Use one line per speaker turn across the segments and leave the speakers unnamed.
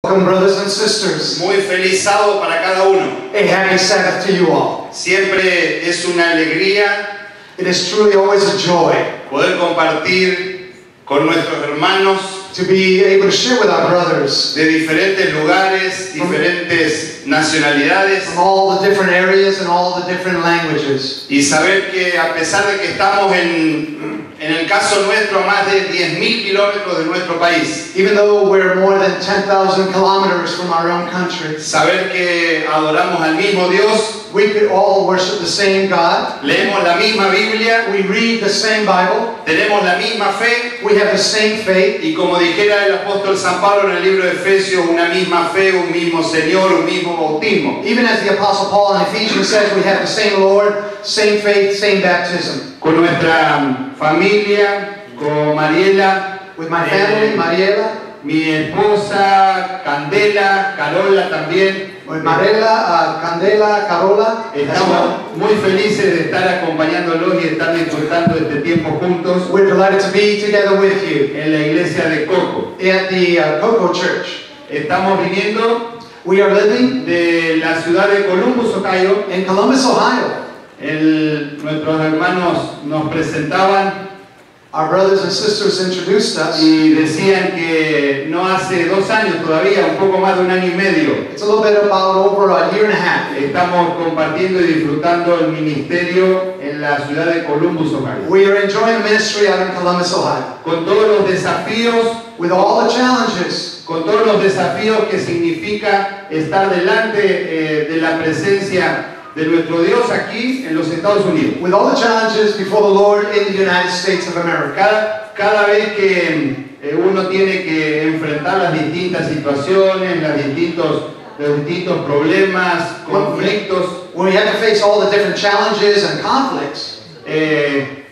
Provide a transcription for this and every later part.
Welcome, brothers and sisters.
Muy feliz sábado para cada uno.
A happy Sabbath to you all.
Siempre es una alegría
It is truly always a joy
poder compartir con nuestros hermanos
to be able to share with our brothers
de diferentes lugares, diferentes nacionalidades,
from all the different areas and all the different languages.
y saber que a pesar de que estamos en el caso nuestro a más de 10.000 kilómetros de nuestro país,
Even though we're more than 10,000 kilometers from our own country,
saber que adoramos al mismo Dios,
we could all worship the same God.
leemos la misma Biblia,
We read the same Bible.
tenemos la misma fe,
We have the same faith.
y como dijera el apóstol San Pablo en el libro de Efesios, una misma fe, un mismo Señor, un mismo bautismo.
Even as the Apostle Paul in Ephesians says, we have the same Lord, same faith, same baptism.
Con nuestra familia, con Mariela,
With my family, Mariela,
mi esposa, Candela, Carola también.
with Mariela, Candela, Carola.
Estamos muy felices de estar acompañándolos y estar disfrutando de este tiempo juntos
We're delighted to be together with you
en la iglesia de Coco.
at the Coco Church.
Estamos viniendo
We are living
de la ciudad de Columbus, Ohio.
in Columbus, Ohio.
Nuestros hermanos nos presentaban
Our brothers and sisters introduced us.
y decían que no hace 2 años todavía, un poco más de 1 año y medio,
It's a little bit about over a year and a half.
estamos compartiendo y disfrutando el ministerio en la ciudad de Columbus, Ohio.
We are enjoying the ministry out in Columbus, Ohio.
Con todos los desafíos,
With all the challenges,
con todos los desafíos que significa estar delante de la presencia de nuestro Dios aquí en los Estados Unidos.
with all the challenges before the Lord in the United States of America.
Cada vez que uno tiene que enfrentar las distintas situaciones, los distintos problemas, conflictos,
When we have to face all the different challenges and conflicts,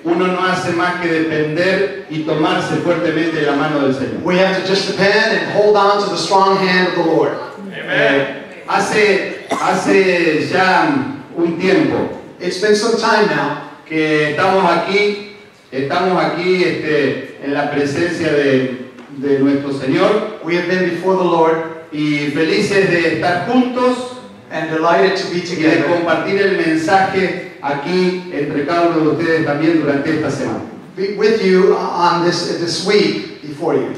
uno no hace más que depender y tomarse fuertemente de la mano del Señor.
we have to just depend and hold on to the strong hand of the Lord.
Hace ya un tiempo
It's been some time now
que estamos aquí en la presencia de nuestro Señor,
we have been before the Lord
y felices de estar juntos
and delighted to be
y de
together.
compartir el mensaje aquí entre cada uno de ustedes también durante esta semana.
Be with you on this week before you.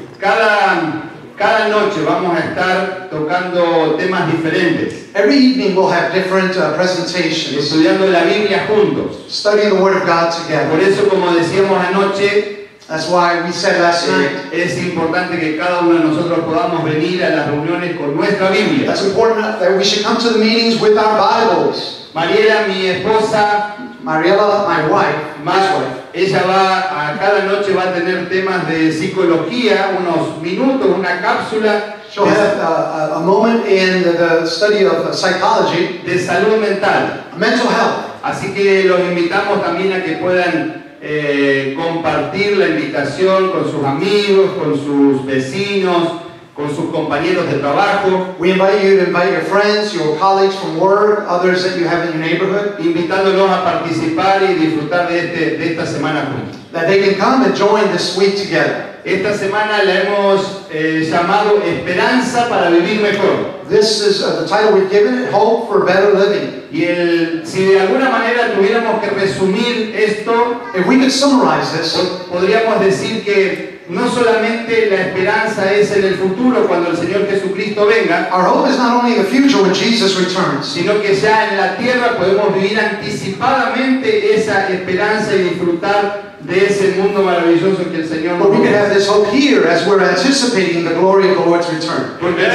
Cada noche vamos a estar tocando temas diferentes,
Every evening we'll have different presentations,
estudiando la Biblia juntos.
studying the Word of God
Por
together.
eso, como decíamos anoche,
That's why we said last night,
es importante que cada uno de nosotros podamos venir a las reuniones con nuestra Biblia.
that's important that we should come to the meetings with our Bibles.
Mariela, mi esposa,
Mariela, my wife,
ella a cada noche va a tener temas de psicología, unos minutos, una cápsula
she'll have a moment in the study of psychology,
de salud mental.
mental health.
Así que los invitamos también a que puedan compartir la invitación con sus amigos, con sus vecinos, con sus compañeros de trabajo,
We invite you to invite your friends, your colleagues from work, others that you have in your neighborhood,
invitándolos a participar y disfrutar de esta semana juntos.
that they can come and join this week together.
Esta semana la hemos llamado Esperanza para vivir mejor.
This is the title we've given it, Hope for Better Living.
Y si de alguna manera tuviéramos que resumir esto,
If we could summarize this,
podríamos decir que no solamente la esperanza es en el futuro cuando el Señor Jesucristo venga,
our hope is not only in the future when Jesus returns,
sino que ya en la tierra podemos vivir anticipadamente esa esperanza y disfrutar de ese mundo maravilloso que el Señor
but
nos
we can have
da.
this hope here as we're anticipating the glory of the Lord's return.
Porque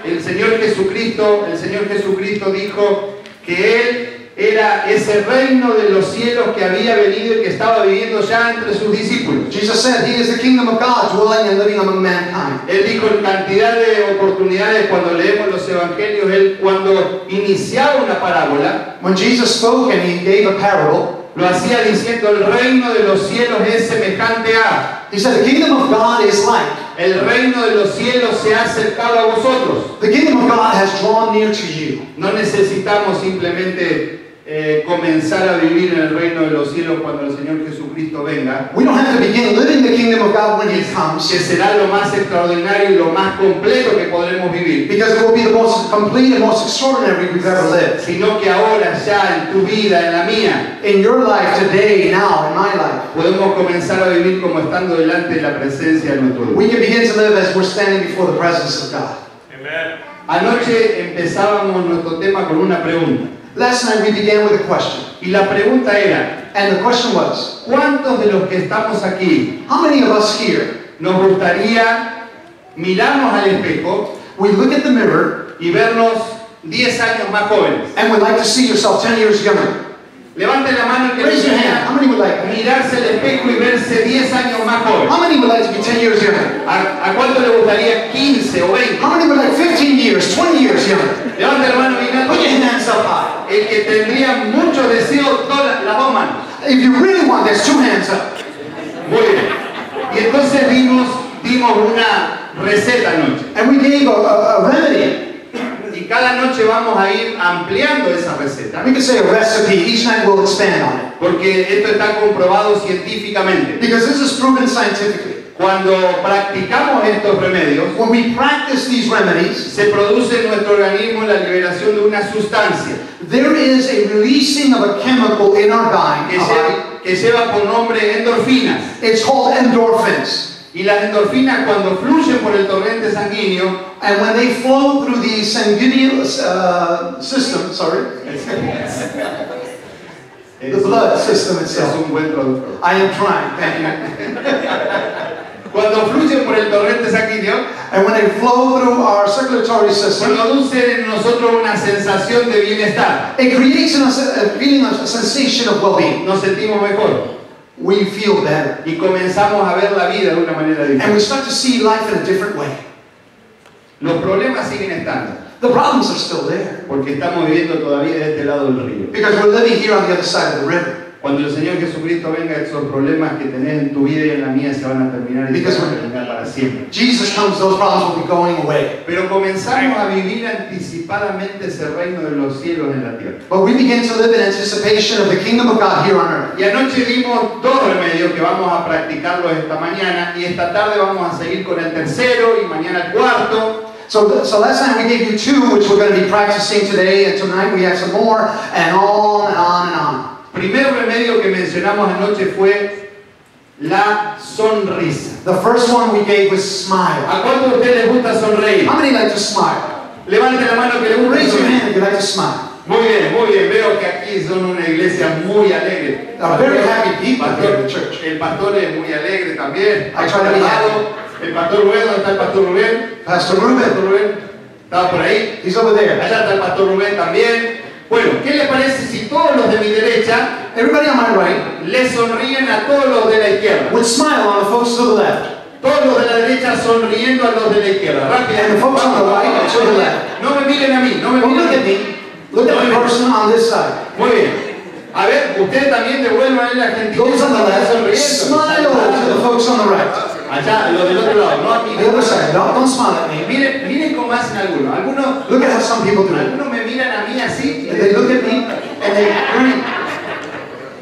el Señor Jesucristo dijo que Él era ese reino de los cielos que había venido y que estaba viviendo ya entre sus discípulos.
Jesus said He is the kingdom of God, dwelling and living among mankind.
Él dijo en cantidad de oportunidades cuando leemos los evangelios, Él cuando iniciaba una parábola,
When Jesus spoke and He gave a parable,
lo hacía diciendo: el reino de los cielos es semejante a,
He said the kingdom of God is like,
el reino de los cielos se ha acercado a vosotros.
the kingdom of God has drawn near to you.
No necesitamos simplemente comenzar a vivir en el reino de los cielos cuando el Señor Jesucristo venga,
We don't have to begin living the kingdom of God when He comes,
que será lo más extraordinario y lo más completo que podremos vivir,
because it will be the most complete and most extraordinary we've ever lived.
sino que ahora ya en tu vida, en la mía,
In your life today, now, in my life,
podemos comenzar a vivir como estando delante de la presencia de nuestro Dios.
we can begin to live as we're standing before the presence of God.
Anoche empezábamos nuestro tema con una pregunta.
Last night we began with a question,
Y la pregunta era,
and the question was,
¿cuántos de los que estamos aquí
how many of us here,
nos gustaría mirarnos al espejo
we look at the mirror
y vernos 10 años más jóvenes?
and would like to see yourself 10 years younger?
Levanten la mano el que
Raise your hand. How many would like that?
mirarse al espejo y verse 10 años más joven.
How many would like to be 10 years younger?
¿A cuánto le gustaría 15 o 20?
How many would like 15 years, 20 years younger?
Levanten la mano bien
Put your
alto.
hands up high.
El que tendría muchos deseos, todas las dos manos.
If you really want this, 2 hands up.
Muy bien. Y entonces dimos una receta anoche.
And we gave a remedy.
Y cada noche vamos a ir ampliando esa receta.
We could say a recipe. Each night we'll expand on it.
Porque esto está comprobado científicamente.
Because this is proven scientifically.
Cuando practicamos estos remedios,
When we practice these remedies,
se produce en nuestro organismo la liberación de una sustancia
there is a releasing of a chemical in our body.
que lleva por nombre endorfinas.
It's called endorphins.
Y las endorfinas, cuando fluyen por el torrente sanguíneo,
And when they flow through the sanguineal system, the blood system
es
itself.
un buen traductor.
I am trying, thank you.
Cuando fluyen por el torrente sanguíneo,
And when they flow through our circulatory system,
producen en nosotros una sensación de bienestar.
it creates in us a feeling of a sensation of well-being.
Nos sentimos mejor
We feel better.
y comenzamos a ver la vida de una manera
And we
diferente.
start to see life in a different way.
Los problemas siguen estando,
The problems are still there.
porque estamos viviendo todavía de este lado del río.
Because we're living here on the other side of the river.
Cuando el Señor Jesucristo venga, esos problemas que tenés en tu vida y en la mía se van a terminar y se van a terminar para siempre.
Jesus comes, those problems will be going away.
Pero comenzamos a vivir anticipadamente ese reino de los cielos en la tierra.
But we begin to live in anticipation of the kingdom of God here on earth.
Y anoche dimos dos remedios que vamos a practicarlos esta mañana y esta tarde vamos a seguir con el tercero y mañana el cuarto.
So last night we gave you 2, which we're going to be practicing today, and tonight we have some more, and on and on and on.
Primer remedio que mencionamos anoche fue la sonrisa.
The first one we gave was smile.
¿A cuántos de ustedes les gusta sonreír?
How many like to smile?
Levante la mano que le gusta
Raise your
sonreír.
hand if you like to smile.
Muy bien, muy bien. Veo que aquí son una iglesia muy alegre.
Very happy people here in the church.
El pastor es muy alegre también.
I try to be happy.
El pastor Rubén, ¿dónde está el pastor Rubén?
Pastor
¿Pastor
Ruben,
Rubén? ¿Estaba por ahí?
he's over there.
Allá está el pastor Rubén también. Bueno, ¿qué le parece si todos los de mi derecha
Everybody on my right
le sonríen a todos los de la izquierda?
would smile on the folks to the left.
Todos los de la derecha sonriendo a los de la izquierda. Rápido.
And the folks on the right to the left.
No me miren a mí, no me
Don't
miren
look
a
at
mí.
me. Look at the person on this side.
Muy bien. A ver, ustedes también devuelvan la
Those
gentileza
on the left,
sonriendo.
smile to the folks on the right.
Allá, los del otro lado, no a mí.
The other side, don't smile at me.
Miren cómo hacen algunos. Algunos
Look at how some people do it.
Algunos me miran a mí así.
And they look at me and they grin.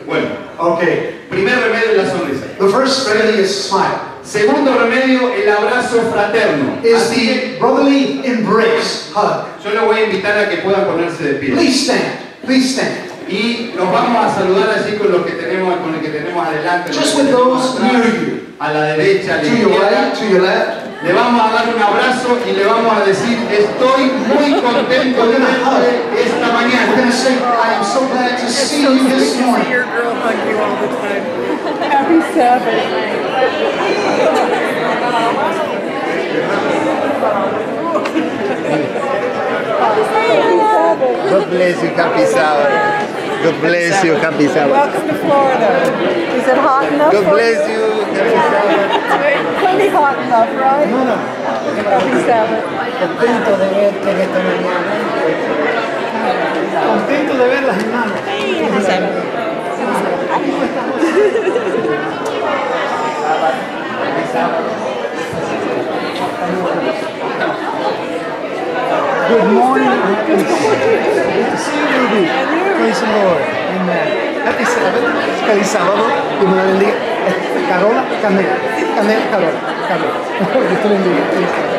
Bueno,
Okay.
primer remedio es la sonrisa.
The first remedy is smile.
Segundo remedio, el abrazo fraterno.
Is
Así que
the brotherly embrace, hug.
yo les voy a invitar a que puedan ponerse de pie.
Please stand. Please stand.
Y nos vamos a saludar así con los que tenemos, con el que tenemos adelante.
Just
los que
with
tenemos
those
atrás,
near you.
a la derecha, a la
To your
izquierda.
right, to your left.
Le vamos a dar un abrazo y le vamos a decir, estoy muy contento de verte esta
We're
mañana.
going to say, I am so glad to see you this morning.
Your girl hug you all the time. Happy Sabbath.
God bless you, happy Sabbath. God bless you, happy Sabbath.
Welcome to Florida. Is it hot enough?
God
for
bless you, happy Sabbath.
Plenty hot enough, right? Happy Sabbath.
Contento de verte en esta mañana. Contento de verlas, hermano. Good morning and peace. Good to see you, Ruby. Praise the Lord. Amen. Happy Sabbath. Feliz sábado. Dios me la bendiga. Carola, Canela. Canela, Carola. Carola. Dios te bendiga. Feliz sábado.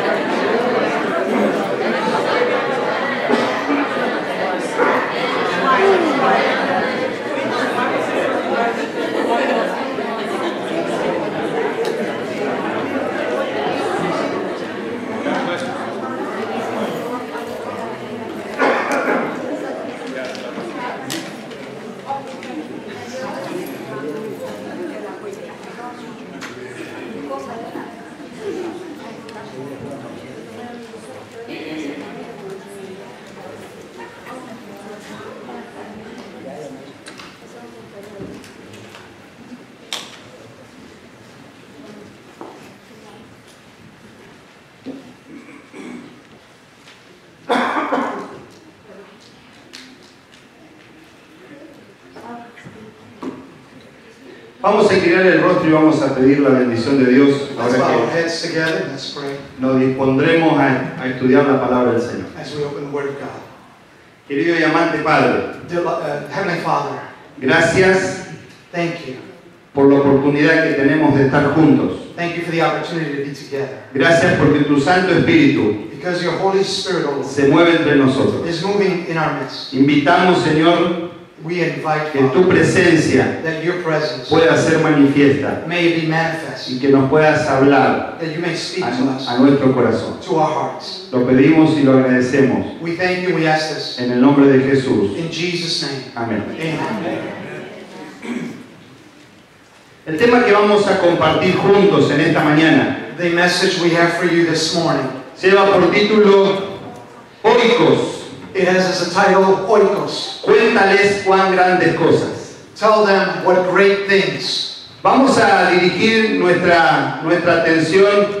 Vamos a inclinar el rostro y vamos a pedir la bendición de Dios.
Let's bow our
Ahora
heads together. Let's pray
que nos dispondremos a estudiar la palabra del Señor.
as we open the Word of God.
Querido y amante Padre,
Heavenly Father,
gracias
thank you.
por la oportunidad que tenemos de estar juntos.
Thank you for the opportunity to be together.
Gracias porque tu Santo Espíritu
Because your Holy Spirit, O Lord,
se mueve entre nosotros.
is moving in our midst.
Invitamos, Señor,
We invite
que tu
Father,
presencia
that your presence
pueda ser manifiesta
may be manifest,
y que nos puedas hablar
that you may speak
a,
to us,
a nuestro corazón.
to our hearts.
Lo pedimos y lo agradecemos
We thank you, we ask this
en el nombre de Jesús.
in Jesus' name.
Amén.
Amen.
El tema que vamos a compartir juntos en esta mañana
The message we have for you this morning,
lleva por título Oikos.
it has as a title, Oikos.
Cuéntales cuán grandes cosas.
Tell them what great things.
Vamos a dirigir nuestra atención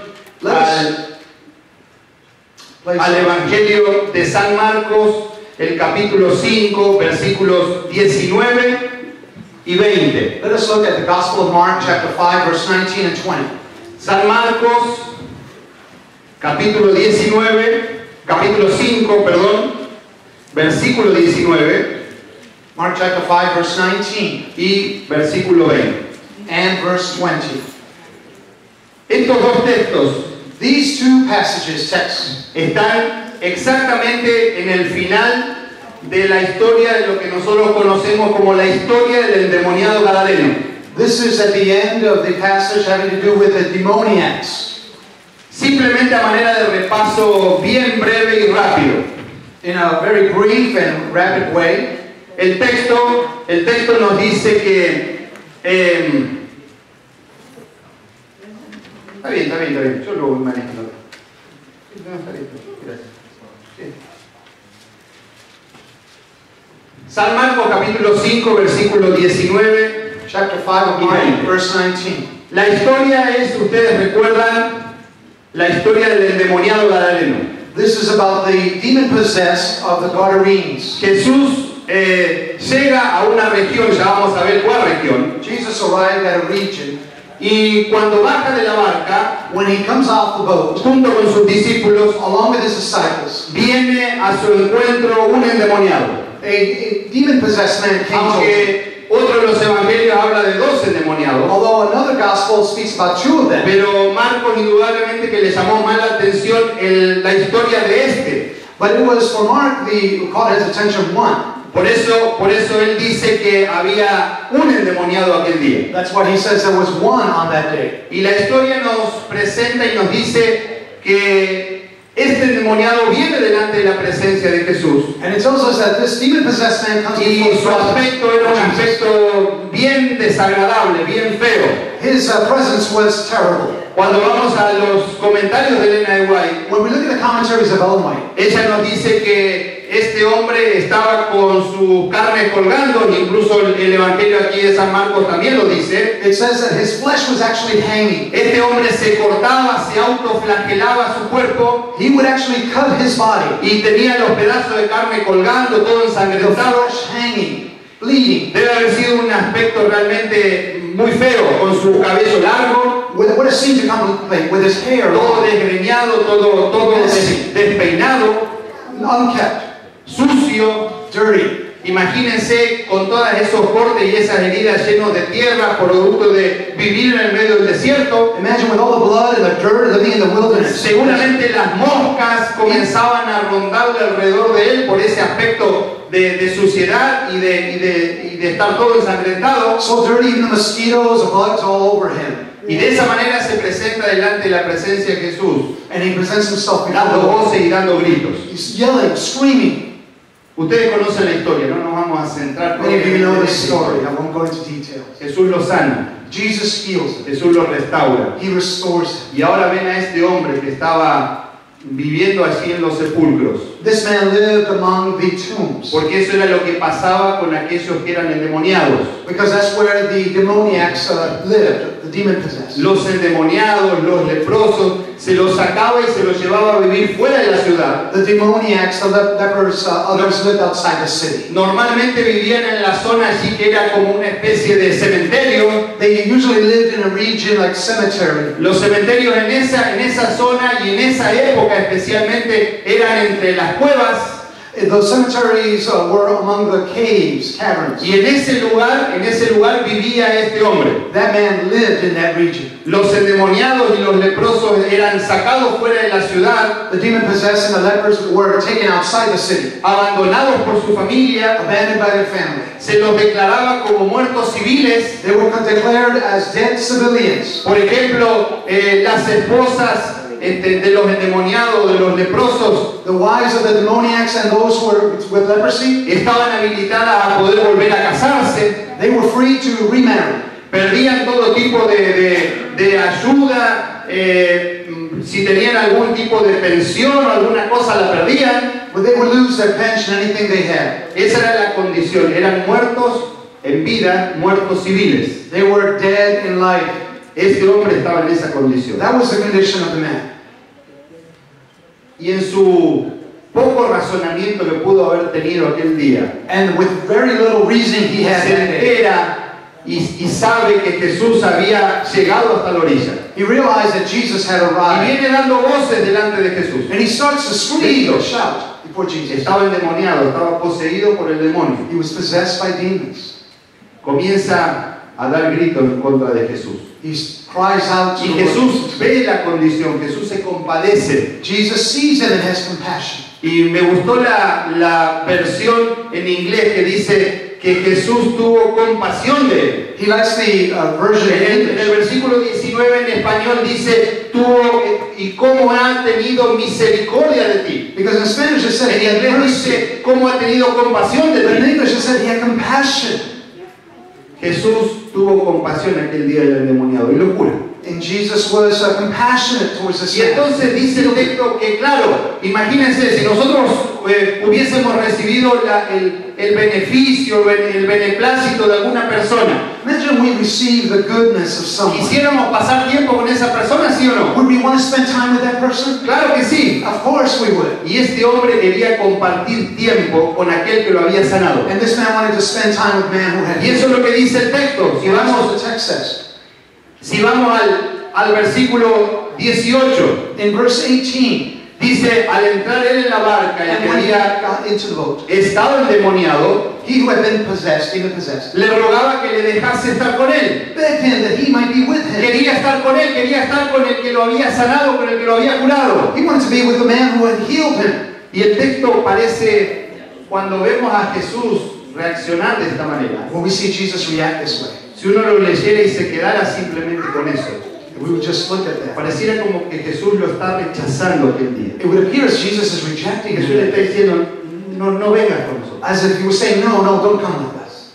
al Evangelio de San Marcos, el capítulo 5, versículos 19 y 20.
Let us look at the Gospel of Mark, chapter 5, verse 19 and 20.
San Marcos, capítulo 5, versículo 19
Mark chapter 5, verse 19
y versículo 20.
and verse 20.
Estos dos textos
These two passages, texts,
están exactamente en el final de la historia de lo que nosotros conocemos como la historia del endemoniado gadareno.
this is at the end of the passage having to do with the demoniacs.
Simplemente a manera de repaso bien breve y rápido.
In a very brief and rapid way,
El texto nos dice que está bien, yo lo manejo. No, está bien, gracias. Sí. San Marcos capítulo 5 versículo 19.
chapter 5 of Mark, verse 19.
La historia es, ustedes recuerdan, la historia del endemoniado gadareno.
This is about the demon-possessed of the Gadarenes.
Jesús llega a una región, ya vamos a ver cuál región,
Jesus arrived at a region.
y cuando baja de la barca,
When he comes off the boat,
junto con sus discípulos,
along with his disciples,
viene a su encuentro un endemoniado.
a demon-possessed man came to him.
Aunque otro de los evangelios habla de dos endemoniados,
Although another gospel speaks about two of them.
pero Marcos indudablemente que le llamó más la atención la historia de este.
But it was for Mark, who caught his attention one.
Por eso él dice que había un endemoniado aquel día.
That's why he says there was one on that day.
Y la historia nos presenta y nos dice que este endemoniado viene delante de la presencia de Jesús.
And it tells us that this demon-possessed man comes
Y
before the
su aspecto era un
presence of Jesus.
aspecto bien desagradable, bien feo.
His presence was terrible.
Cuando vamos a los comentarios de Elena de White,
When we look at the commentaries of Ellen White,
ella nos dice que este hombre estaba con su carne colgando, e incluso el evangelio aquí de San Marcos también lo dice.
it says that his flesh was actually hanging.
Este hombre se cortaba, se autoflagelaba su cuerpo
He would actually cut his body,
y tenía los pedazos de carne colgando, todo
the
ensangrentado.
flesh hanging, bleeding.
Debe haber sido un aspecto realmente muy feo, con su cabello largo,
What a scene to contemplate, with his hair
todo
long,
desgreñado, todo despeinado.
unkept,
sucio.
dirty.
Imagínense con todos esos cortes y esas heridas llenos de tierra, producto de vivir en el medio del desierto.
Imagine with all the blood and the dirt living in the wilderness.
Seguramente las moscas comenzaban a rondarle alrededor de él por ese aspecto de suciedad y de estar todo ensangrentado.
So dirty, even the mosquitoes, the blood's all over him.
Y de esa manera se presenta delante de la presencia de Jesús,
And he presents himself before
dando
the Lord.
voces y dando gritos.
He's yelling, screaming.
Ustedes conocen la historia, no nos vamos a centrar
Many of you know
en
the
esa
story.
historia.
I won't go into details.
Jesús lo sana,
Jesus heals him.
Jesús lo restaura.
He restores him.
Y ahora ven a este hombre que estaba viviendo allí en los sepulcros.
This man lived among the tombs.
Porque eso era lo que pasaba con aquellos que eran endemoniados.
Because that's where the demoniacs lived, the demon possessed.
Los endemoniados, los leprosos, se los sacaba y se los llevaba a vivir fuera de la ciudad.
The demoniacs, the lepers, others lived outside the city.
Normalmente vivían en la zona allí que era como una especie de cementerio.
They usually lived in a region like cemetery.
Los cementerios en esa zona y en esa época especialmente eran entre las cuevas.
Those cemeteries were among the caves, caverns.
Y en ese lugar vivía este hombre.
That man lived in that region.
Los endemoniados y los leprosos eran sacados fuera de la ciudad,
The demon possessed and the lepers were taken outside the city,
abandonados por su familia,
abandoned by their family.
se los declaraba como muertos civiles.
They were declared as dead civilians.
Por ejemplo, las esposas de los endemoniados, de los leprosos,
The wives of the demoniacs and those who were with leprosy,
estaban habilitadas a poder volver a casarse.
they were free to remarry.
Perdían todo tipo de ayuda, si tenían algún tipo de pensión o alguna cosa la perdían.
But they would lose their pension, anything they had.
Esa era la condición, eran muertos en vida, muertos civiles.
They were dead in life.
Este hombre estaba en esa condición.
That was the condition of the man.
Y en su poco razonamiento que pudo haber tenido aquel día,
And with very little reasoning he had
se
that day,
entera y sabe que Jesús había llegado hasta la orilla.
he realized that Jesus had
Y
arrived.
viene dando voces delante de Jesús.
And he starts to scream and shout before Jesus.
Estaba endemoniado, estaba poseído por el demonio.
He was possessed by demons.
Comienza a dar gritos en contra de Jesús.
He cries out to
Y
the Lord.
Jesús ve la condición, Jesús se compadece.
Jesus sees it and has compassion.
Y me gustó la versión en inglés que dice que Jesús tuvo compasión de él.
He likes the version in
En el
English.
versículo 19 en español dice, tuvo y cómo ha tenido misericordia de ti.
Because in Spanish it said
En
he had
inglés
mercy.
dice, cómo ha tenido compasión de
But in
ti.
English it said he had compassion.
Jesús tuvo compasión aquel día del endemoniado y lo cura.
And Jesus was compassionate towards this
Y
man.
entonces dice el texto que, claro, imagínense, si nosotros hubiésemos recibido el beneficio, el beneplácito de alguna persona,
Imagine we receive the goodness of someone.
¿quisiéramos pasar tiempo con esa persona, sí o no?
Would we want to spend time with that person?
Claro que sí.
Of course we would.
Y este hombre quería compartir tiempo con aquel que lo había sanado.
And this man wanted to spend time with man who had
Y eso es lo que dice el texto.
So that's what the text says.
Si vamos al versículo 18,
In verse 18,
dice, al entrar él en la barca y
and
que
when he
había
got into the boat,
estado endemoniado,
he who had been possessed, demon possessed,
le rogaba que le dejase estar con él.
begged him that he might be with him.
Quería estar con él, quería estar con el que lo había sanado, con el que lo había curado.
He wanted to be with the man who had healed him.
Y el texto parece, cuando vemos a Jesús reaccionar de esta manera,
When we see Jesus react this way,
si uno lo leyera y se quedara simplemente con eso,
we would just look at that.
pareciera como que Jesús lo está rechazando aquel día.
It would appear as Jesus is rejecting
Jesús le
him,
está diciendo, no vengas con nosotros.
as if he was saying, no, don't come with us.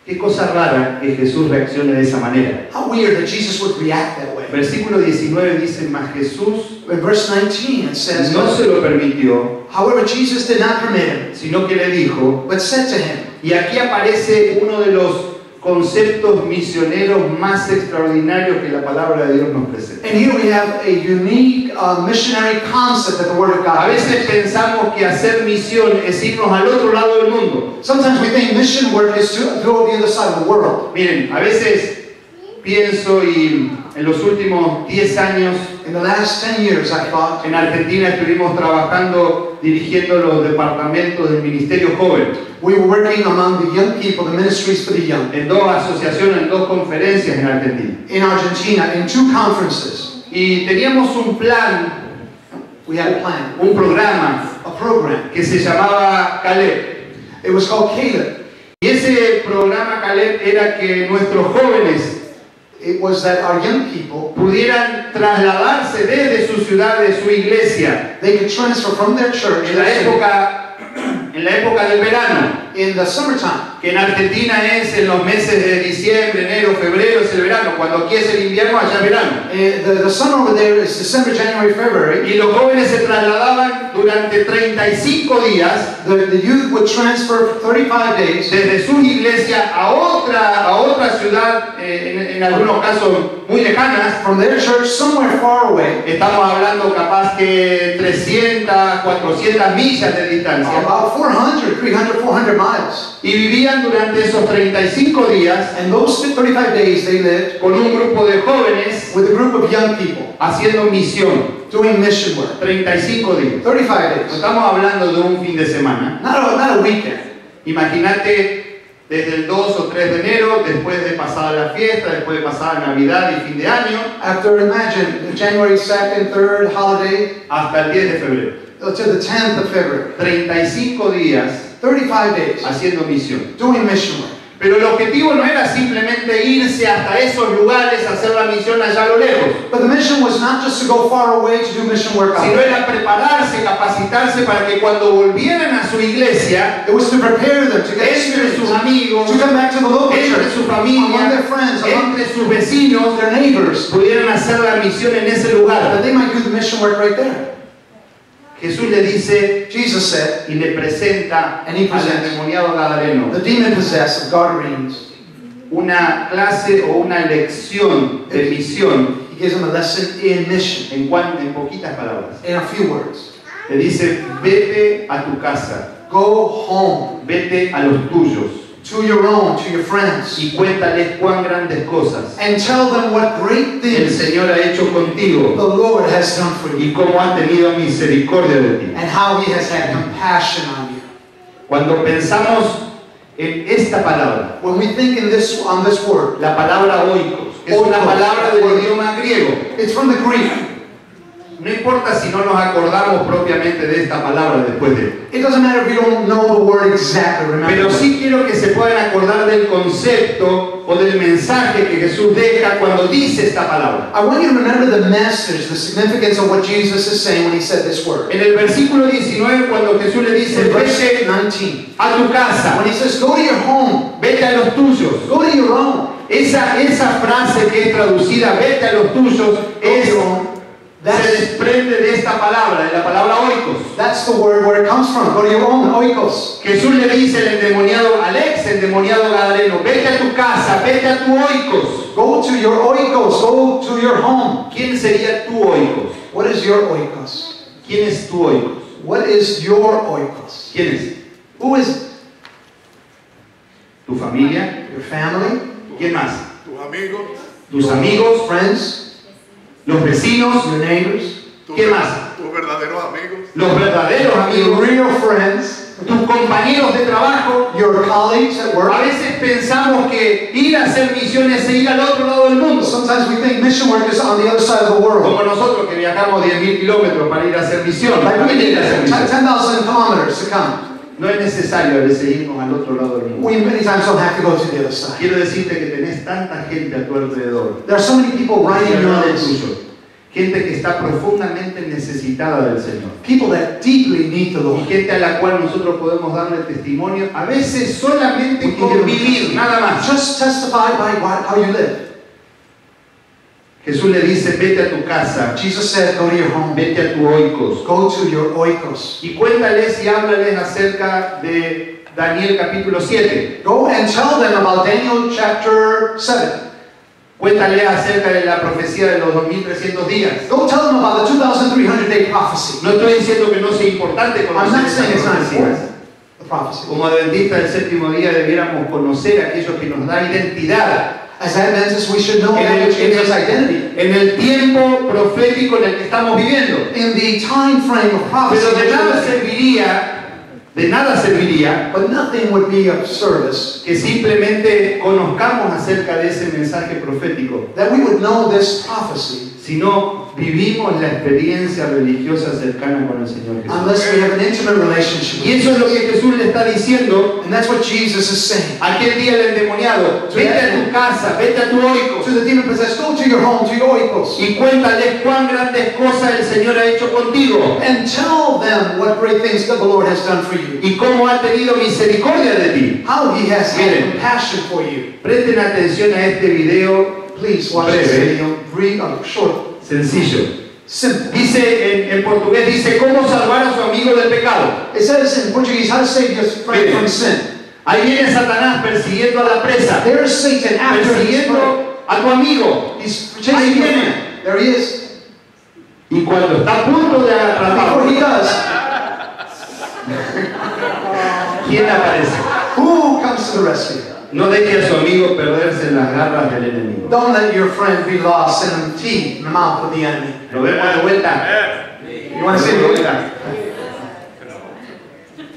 Qué cosa rara que Jesús reaccione de esa manera.
How weird that Jesus would react that way.
Versículo 19 dice, mas Jesús
In verse 19 it says,
no se lo permitió,
however, Jesus did not permit him,
sino que le dijo,
but said to him,
y aquí aparece uno de los conceptos misioneros más extraordinarios que la palabra de Dios nos presenta.
and here we have a unique missionary concept that the Word of
A
God
veces
presents.
pensamos que hacer misión es irnos al otro lado del mundo.
Sometimes we think mission work is to go to the other side of the world.
Miren, a veces pienso y En los últimos 10 años
In the last 10 years, I thought,
en Argentina estuvimos trabajando, dirigiendo los departamentos del Ministerio Joven,
we were working among the young people, the ministries for the young,
en 2 asociaciones, en 2 conferencias en Argentina.
in Argentina, in 2 conferences.
Y teníamos un plan,
We had a plan,
un programa
a program.
que se llamaba Caleb.
It was called Caleb.
Y ese programa Caleb era que nuestros jóvenes
It was that our young people,
pudieran trasladarse desde su ciudad, de su iglesia,
they could transfer from their church
en la época del verano,
in the summertime.
que en Argentina es en los meses de diciembre, enero, febrero, es el verano. Cuando aquí es el invierno, allá es verano.
The summer over there is December, January, February.
Y los jóvenes se trasladaban durante 35 días
The youth would transfer for 35 days
desde su iglesia a otra ciudad, en algunos casos muy lejanas.
from their church somewhere far away,
Estamos hablando capaz que 300, 400 millas de distancia.
about 400, 300, 400 miles.
Y vivían durante esos 35 días
And those 35 days they lived
con un grupo de jóvenes
with a group of young people
haciendo misión.
doing mission work.
35 días.
35
No
days.
estamos hablando de un fin de semana.
Not a weekend.
Imagínate desde el 2 o 3 de enero, después de pasada la fiesta, después de pasada Navidad y fin de año,
After, imagine, the January 2nd, 3rd holiday,
hasta el 10 de febrero.
to the 10th of February.
35 días
35 days
haciendo misión.
doing mission work.
Pero el objetivo no era simplemente irse hasta esos lugares a hacer la misión allá a lo lejos,
But the mission was not just to go far away to do mission work out
sino
there.
era prepararse, capacitarse para que cuando volvieran a su iglesia,
It was to prepare them to get
entre sus
experience,
amigos,
to come back to the local
entre
church,
su
among
familia,
their friends, among
entre sus vecinos,
their neighbors,
pudieran hacer la misión en ese
that
lugar.
they might do the mission work right there.
Jesús le dice
Jesus said,
y le presenta
And he
al
presents.
endemoniado Gadareno
the demon-possessed of Gadarenes,
una clase o una lección de misión
he gives them a lesson in mission,
en poquitas palabras.
in a few words.
Le dice, vete a tu casa,
Go home,
vete a los tuyos
to your own, to your friends,
y cuéntales cuán grandes cosas
and tell them what great
el
things
Señor ha hecho
the
contigo
Lord has done for
y
you,
cómo ha tenido misericordia de ti.
and how he has had compassion on you.
Cuando pensamos en esta palabra,
When we think on this word,
la palabra oikos, que es una palabra del idioma griego,
it's from the Greek.
no importa si no nos acordamos propiamente de esta palabra después de.
It doesn't matter if you don't know the word exactly, remember.
Pero sí quiero que se puedan acordar del concepto o del mensaje que Jesús deja cuando dice esta palabra.
I want you to remember the message, the significance of what Jesus is saying when he said this word.
En el versículo 19, cuando Jesús le dice,
In verse
vete
19,
a tu casa,
when he says, go to your home,
vete a los tuyos.
go to your own,
Esa frase que es traducida, vete a los tuyos,
go to
es,
your own,
se desprende de esta palabra, de la palabra oikos.
that's the word where it comes from. Go to your own, oikos.
Jesús le dice al endemoniado, el endemoniado Gadareno, vete a tu casa, vete a tu oikos.
Go to your oikos, go to your home.
¿Quién sería tu oikos?
What is your oikos?
¿Quién es tu oikos?
What is your oikos?
¿Quién es?
Who is it?
¿Tu familia?
Your family,
¿Quién más?
Tus amigos,
¿Tus amigos?
friends,
¿Los vecinos?
your neighbors,
¿Quién más?
tus verdaderos amigos,
¿Los verdaderos
your
amigos?
real friends,
¿Tus compañeros de trabajo?
your colleagues at
A
work.
veces pensamos que ir a hacer misiones es ir al otro lado del mundo.
Sometimes we think mission work is on the other side of the world.
Como nosotros que viajamos 10.000 kilómetros para ir a hacer misión.
Like
para
we
venir
did
a hacer misión.
10,000 kilometers to come.
No es necesario a veces irnos al otro lado del mundo.
We many times don't have to go to the other side.
Quiero decirte que tenés tanta gente a tu alrededor.
There are so many people riding your
alrededor
lives.
tuyo. Gente que está profundamente necesitada del Señor.
People that deeply need the
Y
Lord.
gente a la cual nosotros podemos darle testimonio, a veces solamente
We can
con
give them
vivir, nada más.
Just testify by how you live.
Jesús le dice, vete a tu casa,
Jesus said, go to your home.
vete a tu oikos.
Go to your oikos.
Y cuéntales y háblales acerca de Daniel capítulo 7.
Go and tell them about Daniel chapter 7.
Cuéntales acerca de la profecía de los 2300 días.
Go tell them about the 2,300-day prophecy.
No estoy diciendo que no sea importante
I'm
conocer
not saying
esas
it's not
profecías.
important, the prophecy.
Como adventistas del séptimo día debiéramos conocer aquello que nos da identidad
As Adventists, we should know that which gives us identity.
en el tiempo profético en el que estamos viviendo.
In the time frame of prophecy,
Pero de nada serviría
but nothing would be of service
que simplemente conozcamos acerca de ese mensaje profético,
that we would know this prophecy
si no vivimos la experiencia religiosa cercana con el Señor Jesús.
unless we have an intimate relationship.
Y eso es lo que Jesús le está diciendo
And that's what Jesus is saying.
aquel día al endemoniado: vete a tu casa, vete a tu oikos
To the demon possessed, go to your home, to your oikos,
y cuéntales cuán grandes cosas el Señor ha hecho contigo
and tell them what great things that the Lord has done for you.
y cómo ha tenido misericordia de ti.
How He has
Miren.
had compassion for you.
Presten atención a este video
Please watch this
breve,
video. Read short,
sencillo.
simple.
Dice en portugués, dice cómo salvar a su amigo del pecado.
It says in Portuguese, how to save your friend from sin.
Ahí viene Satanás persiguiendo a la presa,
There is Satan after his prey.
persiguiendo a tu amigo.
He's
Ahí
chasing your
viene.
friend. There he is.
Y cuando está a punto de
Before he
atraparlo,
does,
¿quién aparece?
who comes to the rescue?
No deje a su amigo perderse en las garras del enemigo.
Don't let your friend be lost in the teeth, in the mouth of the enemy.
Lo vemos de vuelta.
You want to see
De
it?
vuelta.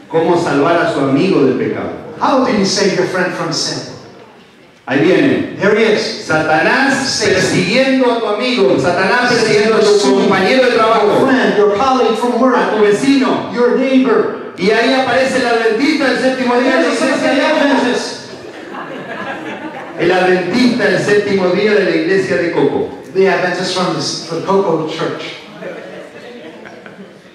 Cómo salvar a su amigo del pecado.
How do you save your friend from sin?
Ahí viene.
There he is.
Satanás persiguiendo a tu amigo, Satanás persiguiendo a tu compañero de
Your
trabajo,
friend, your colleague from
a
work,
tu vecino.
your neighbor.
Y ahí aparece el adventista del séptimo día de la
There's a
iglesia
Seventh-day
de Coco.
Adventist.
El adventista del séptimo día de la iglesia de Coco.
The Adventist from the Coco Church.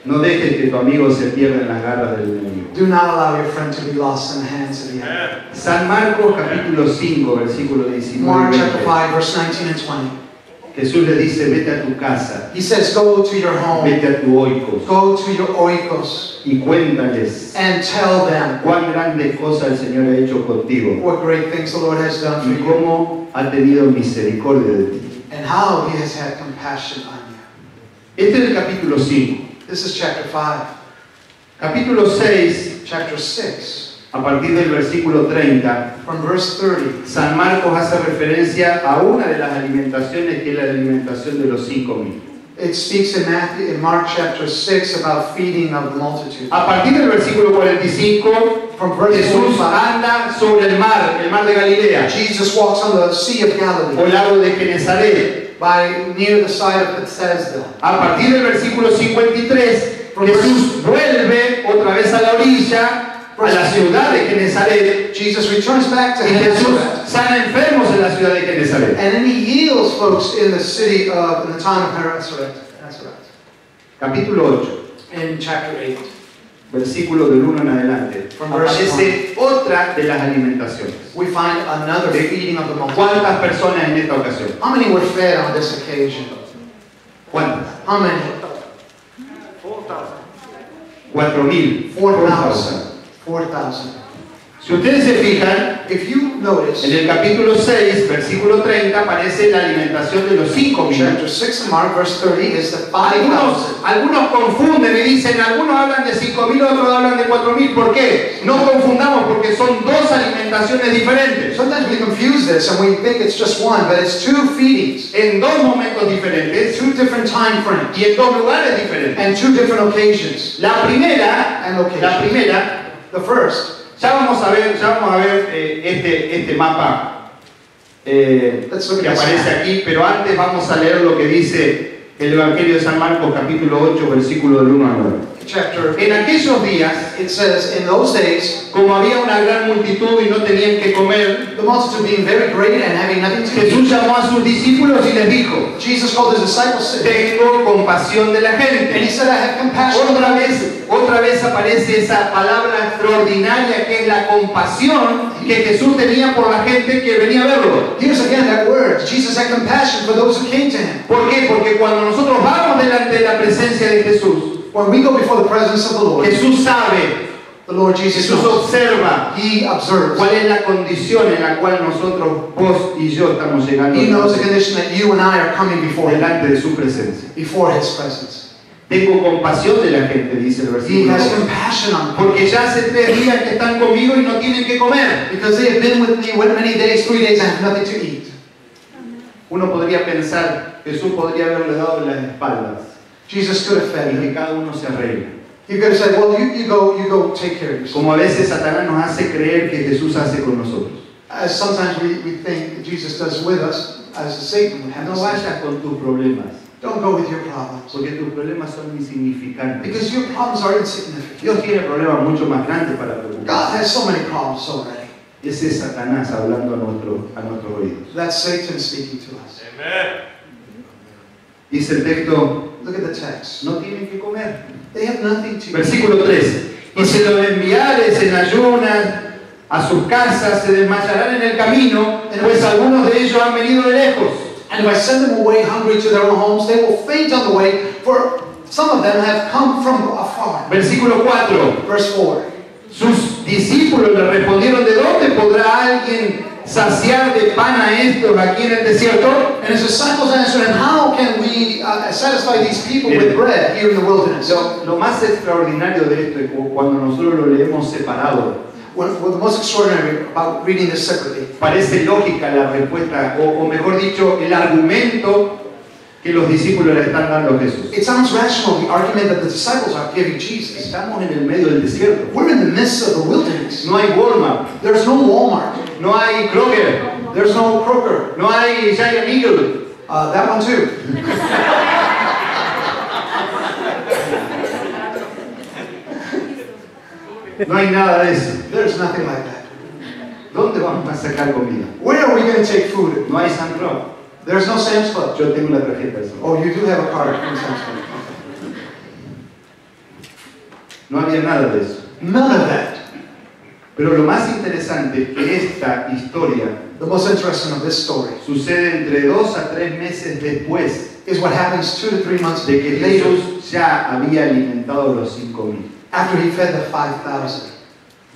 No dejes que tu amigo se pierda en las garras del enemigo.
Do not allow your friend to be lost in the hands of the enemy.
San Marcos capítulo 5, versículo 19
Mark
y
chapter
20.
5, verse 19 and 20.
Jesús le dice, vete a tu casa,
He says, go to your home,
vete a tu oikos
go to your oikos,
y cuéntales
and tell them
cuán grandes cosas el Señor ha hecho contigo
what great things the Lord has done for
y
you,
cómo ha tenido misericordia de ti.
and how He has had compassion on you.
Este es el capítulo 5.
This is chapter 5.
Capítulo 6,
Chapter 6,
a partir del versículo 30,
from verse 30.
San Marcos hace referencia a una de las alimentaciones que es la alimentación de los 5.000.
It speaks in Mark chapter 6 about feeding of the multitude.
A partir del versículo 45,
From verse
Jesús
45,
anda sobre el mar de Galilea,
Jesus walks on the Sea of
o
Galilee,
lago de Genesaret.
near the side of Bethesda.
A partir del versículo 53, Jesús vuelve otra vez a la orilla, a la ciudad de Genesaret,
Jesus returns back to
y Jesús
Nazareth.
sana enfermos en la ciudad de Genesaret.
And then He heals folks in the city of, in the town of Nazareth.
Capítulo 8,
In chapter 8.
versículo del 1 en adelante,
From verse
aparece otra de las alimentaciones.
We find another feeding of the multitude.
¿Cuántas personas en esta ocasión?
How many were fed on this occasion?
¿Cuántas?
How many?
4.000.
4,000. 4,000.
Si ustedes se fijan,
If you notice,
en el capítulo 6, versículo 30, aparece la alimentación de los 5.000.
chapter 6 of Mark, verse 30 is the 5,000.
Algunos confunden y dicen, algunos hablan de 5.000, otros hablan de 4.000. ¿Por qué? No confundamos, porque son dos alimentaciones diferentes,
Sometimes we confuse this and we think it's just one, but it's two feedings,
en dos momentos diferentes
two different time frames,
y en dos lugares diferentes.
and two different occasions.
La primera,
And location. The first,
ya vamos a ver este mapa
Let's look
que
at this
aparece
map.
aquí, pero antes vamos a leer lo que dice el Evangelio de San Marcos, capítulo 8, versículo del 1 al 9.
chapter,
En aquellos días,
it says, in those days,
como había una gran multitud y no tenían que comer,
the multitude being very great and having nothing to eat,
Jesús llamó a sus discípulos y les dijo,
Jesus called his disciples, saying,
tengo compasión de la
and he
gente.
said, I have compassion.
Otra vez aparece esa palabra extraordinaria que es la compasión que Jesús tenía por la gente que venía a verlo.
Here's again that word. Jesus had compassion for those who came to him.
¿Por qué? Porque cuando nosotros vamos delante de la presencia de Jesús,
When we go before the presence of the Lord,
Jesús sabe,
the Lord Jesus
Jesús
knows.
observa
He observes.
cuál es la condición en la cual nosotros, vos y yo, estamos llegando
He knows the condition that you and I are coming before him,
delante de su presencia.
before his presence.
Tengo compasión de la gente, dice el
He
versículo
has
2.
compassion on them
Porque ya hace 3 días que están conmigo y no tienen que comer.
because they have been with me many days, 3 days, and have nothing to eat.
Uno podría pensar, Jesús podría haberle dado las espaldas
Jesus could have fed
y que
him.
cada uno se arregle.
He could have said, well, you go take care of yourself.
Como a veces Satanás nos hace creer que Jesús hace con nosotros.
As sometimes we think that Jesus does with us, as Satan would have
No
us.
vayas con tus problemas,
Don't go with your problems.
porque tus problemas son insignificantes.
Because your problems are insignificant.
Dios tiene problemas mucho más grandes para
God
preocuparse.
has so many problems already.
Ese es Satanás hablando a nuestros oídos.
That's Satan speaking to us.
Dice el texto,
Look at the text.
no tienen que comer.
They have nothing to eat.
Versículo 13. Y si los enviares en ayunas a sus casas, se desmayarán en el camino, pues algunos de ellos han venido de lejos.
And if I send them away hungry to their own homes, they will faint on the way, for some of them have come from afar.
Versículo 4.
Verse 4.
Sus discípulos le respondieron, ¿de dónde podrá alguien saciar de pan a estos aquí en el desierto?
And his disciples answered him, how can we satisfy these people with bread here in the wilderness?
Lo más extraordinario de esto es cuando nosotros lo leemos separado.
What the most extraordinary about reading this separately,
Parece lógica la respuesta, o mejor dicho, el argumento que los discípulos le están dando a Jesús.
it sounds rational, the argument that the disciples are giving Jesus.
Estamos en el medio del desierto.
We're in the midst of the wilderness.
No hay Walmart,
There's no Walmart.
no hay Kroger,
There's no Kroger.
no hay Giant Eagle.
That one too.
No hay nada de eso.
There's nothing like that.
¿Dónde vamos a sacar comida?
Where are we going to take food?
No hay San Club.
There's no Sam's Club.
Yo tengo la tarjeta de San Club.
Oh, you do have a card from Sam's Club.
No había nada de eso.
None of that.
Pero lo más interesante es que esta historia
The most interesting of this story
sucede entre 2 a 3 meses después
is what happens 2 to 3 months
de que
later
Jesús ya había alimentado a los 5,000.
after he fed the 5,000.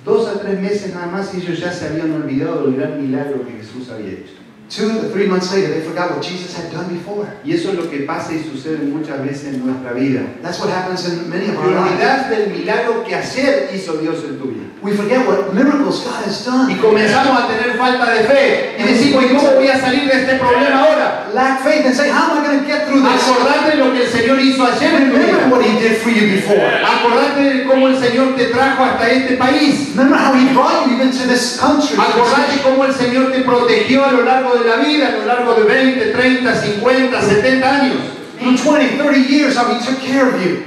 2 a 3 meses nada más y ellos ya se habían olvidado del gran milagro que Jesús había hecho.
2 to 3 months later, they forgot what Jesus had done before.
Y eso es lo que pasa y sucede muchas veces en nuestra vida.
That's what happens in many of
Te
our lives.
olvidas del milagro que ayer hizo Dios en tu vida.
We forget what miracles God has done.
Y comenzamos a tener falta de fe. Y decimos, ¿y cómo voy a salir de este problema ahora?
Lack faith and say, how am I going to get through this?
Acordate de lo que el Señor hizo ayer en tu
Remember
vida.
what he did for you before.
Acordate de cómo el Señor te trajo hasta este país.
Remember how he brought you even to this country.
Acordate cómo el Señor te protegió a lo largo de la vida, a lo largo de 20, 30, 50, 70 años.
In 20, 30 years, how he took care of you.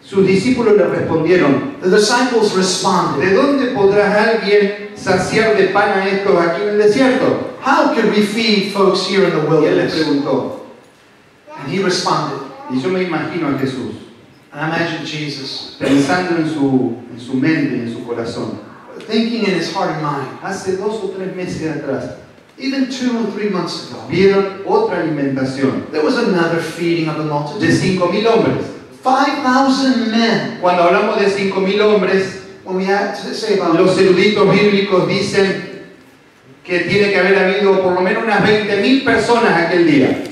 Sus discípulos le respondieron,
The disciples responded,
¿de dónde podrá alguien saciar de pan a estos aquí en el desierto?
how could we feed folks here in the
Y él les
wilderness?
preguntó,
And he responded,
y yo me imagino a Jesús
and I imagine Jesus
pensando en su mente y en su corazón.
thinking in his heart and mind,
Hace 2 o 3 meses atrás
even 2 or 3 months ago,
vieron otra alimentación
there was another feeding of the
de
multitude.
5,000 hombres.
5,000 men.
Cuando hablamos de 5,000 hombres,
When we had to say about
los eruditos bíblicos dicen que tiene que haber habido por lo menos unas 20,000 personas aquel día.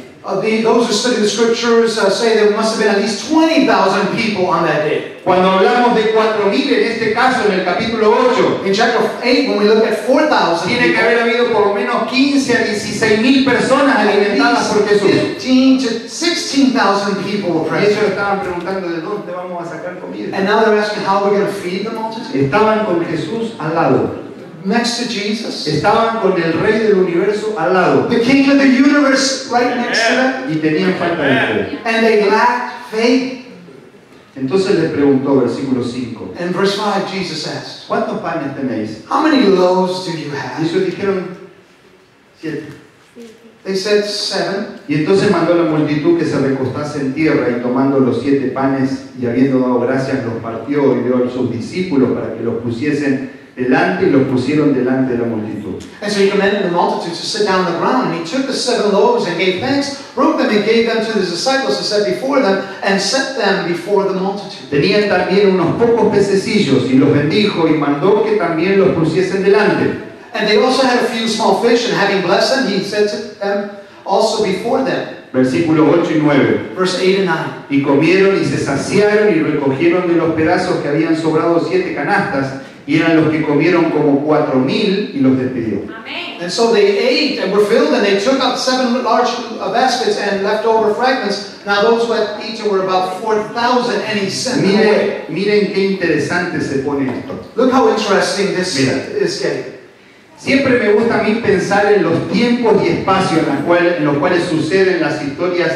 those who study the scriptures say there must have been at least 20,000 people on that day.
Cuando hablamos de 4,000 en este caso, en el capítulo 8,
In chapter 8, when we look at 4,000
tiene que haber
people,
habido por lo menos 15 a 16,000 personas alimentadas por
at least
Jesús.
15 to 16,000 people were
Y ellos
present.
estaban preguntando de dónde vamos a sacar comida.
And now they're asking how we're going to feed the multitude.
Estaban con Jesús al lado.
Next to Jesus.
Estaban con el Rey del Universo al lado.
The King of the universe right next to them.
Y tenían falta de fe.
And they lacked faith.
Entonces les preguntó, versículo 5,
And verse 5, Jesus asked,
¿cuántos panes tenéis?
how many loaves do you
Y
have?
ellos dijeron, 7.
They said 7.
Y entonces mandó a la multitud que se recostase en tierra y tomando los 7 panes y habiendo dado gracias los partió y dio a sus discípulos para que los pusiesen delante y los pusieron delante de la multitud.
And so he commanded the multitude to sit down on the ground, and he took the 7 loaves and gave thanks, broke them and gave them to his disciples to set before them, and set them before the multitude.
Tenían también unos pocos pececillos y los bendijo y mandó que también los pusiesen delante.
And they also had a few small fish, and having blessed them, he set them also before them.
Versículos 8 y 9.
Verse 8 and 9.
Y comieron y se saciaron y recogieron de los pedazos que habían sobrado 7 canastas y eran los que comieron como 4,000 y los despidió.
Amén.
And so they ate and were filled, and they took up 7 large baskets and leftover fragments. Now those who had eaten were about 4,000, and he sent them away.
Miren qué interesante se pone esto.
Look how interesting this
Mira.
is getting.
Siempre me gusta a mí pensar en los tiempos y espacios en los cuales suceden las historias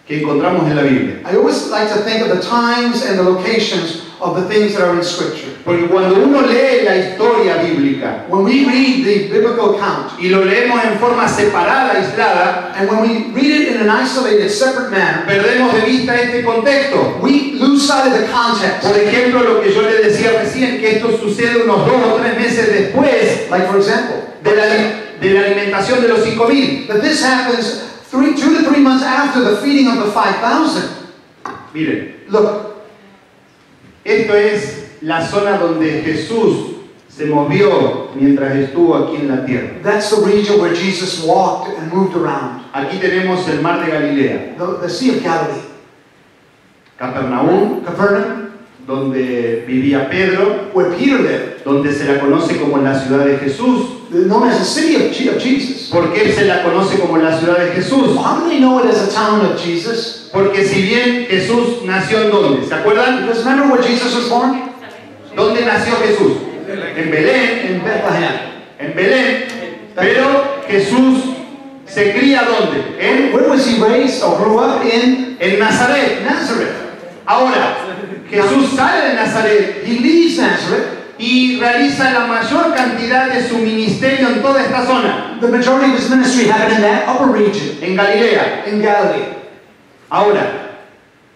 que encontramos en la Biblia.
I always like to think of the times and the locations of the things that are in Scripture.
Porque cuando uno lee la historia bíblica
When we read the biblical account,
y lo leemos en forma separada, aislada,
and when we read it in an isolated, separate manner,
perdemos de vista este contexto.
we lose sight of the context.
Por ejemplo, lo que yo le decía recién, que esto sucede unos 2 o 3 meses después
Like, for example,
de la alimentación de los 5.000.
that this happens 2 to 3 months after the feeding of the 5,000.
Miren,
Look,
esto es la zona donde Jesús se movió mientras estuvo aquí en la tierra.
that's the region where Jesus walked and moved around.
Aquí tenemos el mar de Galilea,
The Sea of Galilee.
Capernaum,
Capernaum,
donde vivía Pedro,
where Peter lived,
donde se la conoce como la ciudad de Jesús.
known as the city of Jesus.
¿Por qué se la conoce como la ciudad de Jesús?
How do they know it as a town of Jesus?
Porque si bien Jesús nació en ¿dónde? ¿Se acuerdan?
Because remember where Jesus was born?
¿Dónde nació Jesús? En Belén,
In Bethlehem.
en Belén. Pero Jesús se cría ¿dónde?
Where was he raised or grew up? In
En Nazaret.
Nazareth.
Ahora, Jesús sale de Nazaret
He leaves Nazareth.
y realiza la mayor cantidad de su ministerio en toda esta zona,
The majority of his ministry happened in that upper region,
en Galilea.
in Galilee.
Ahora,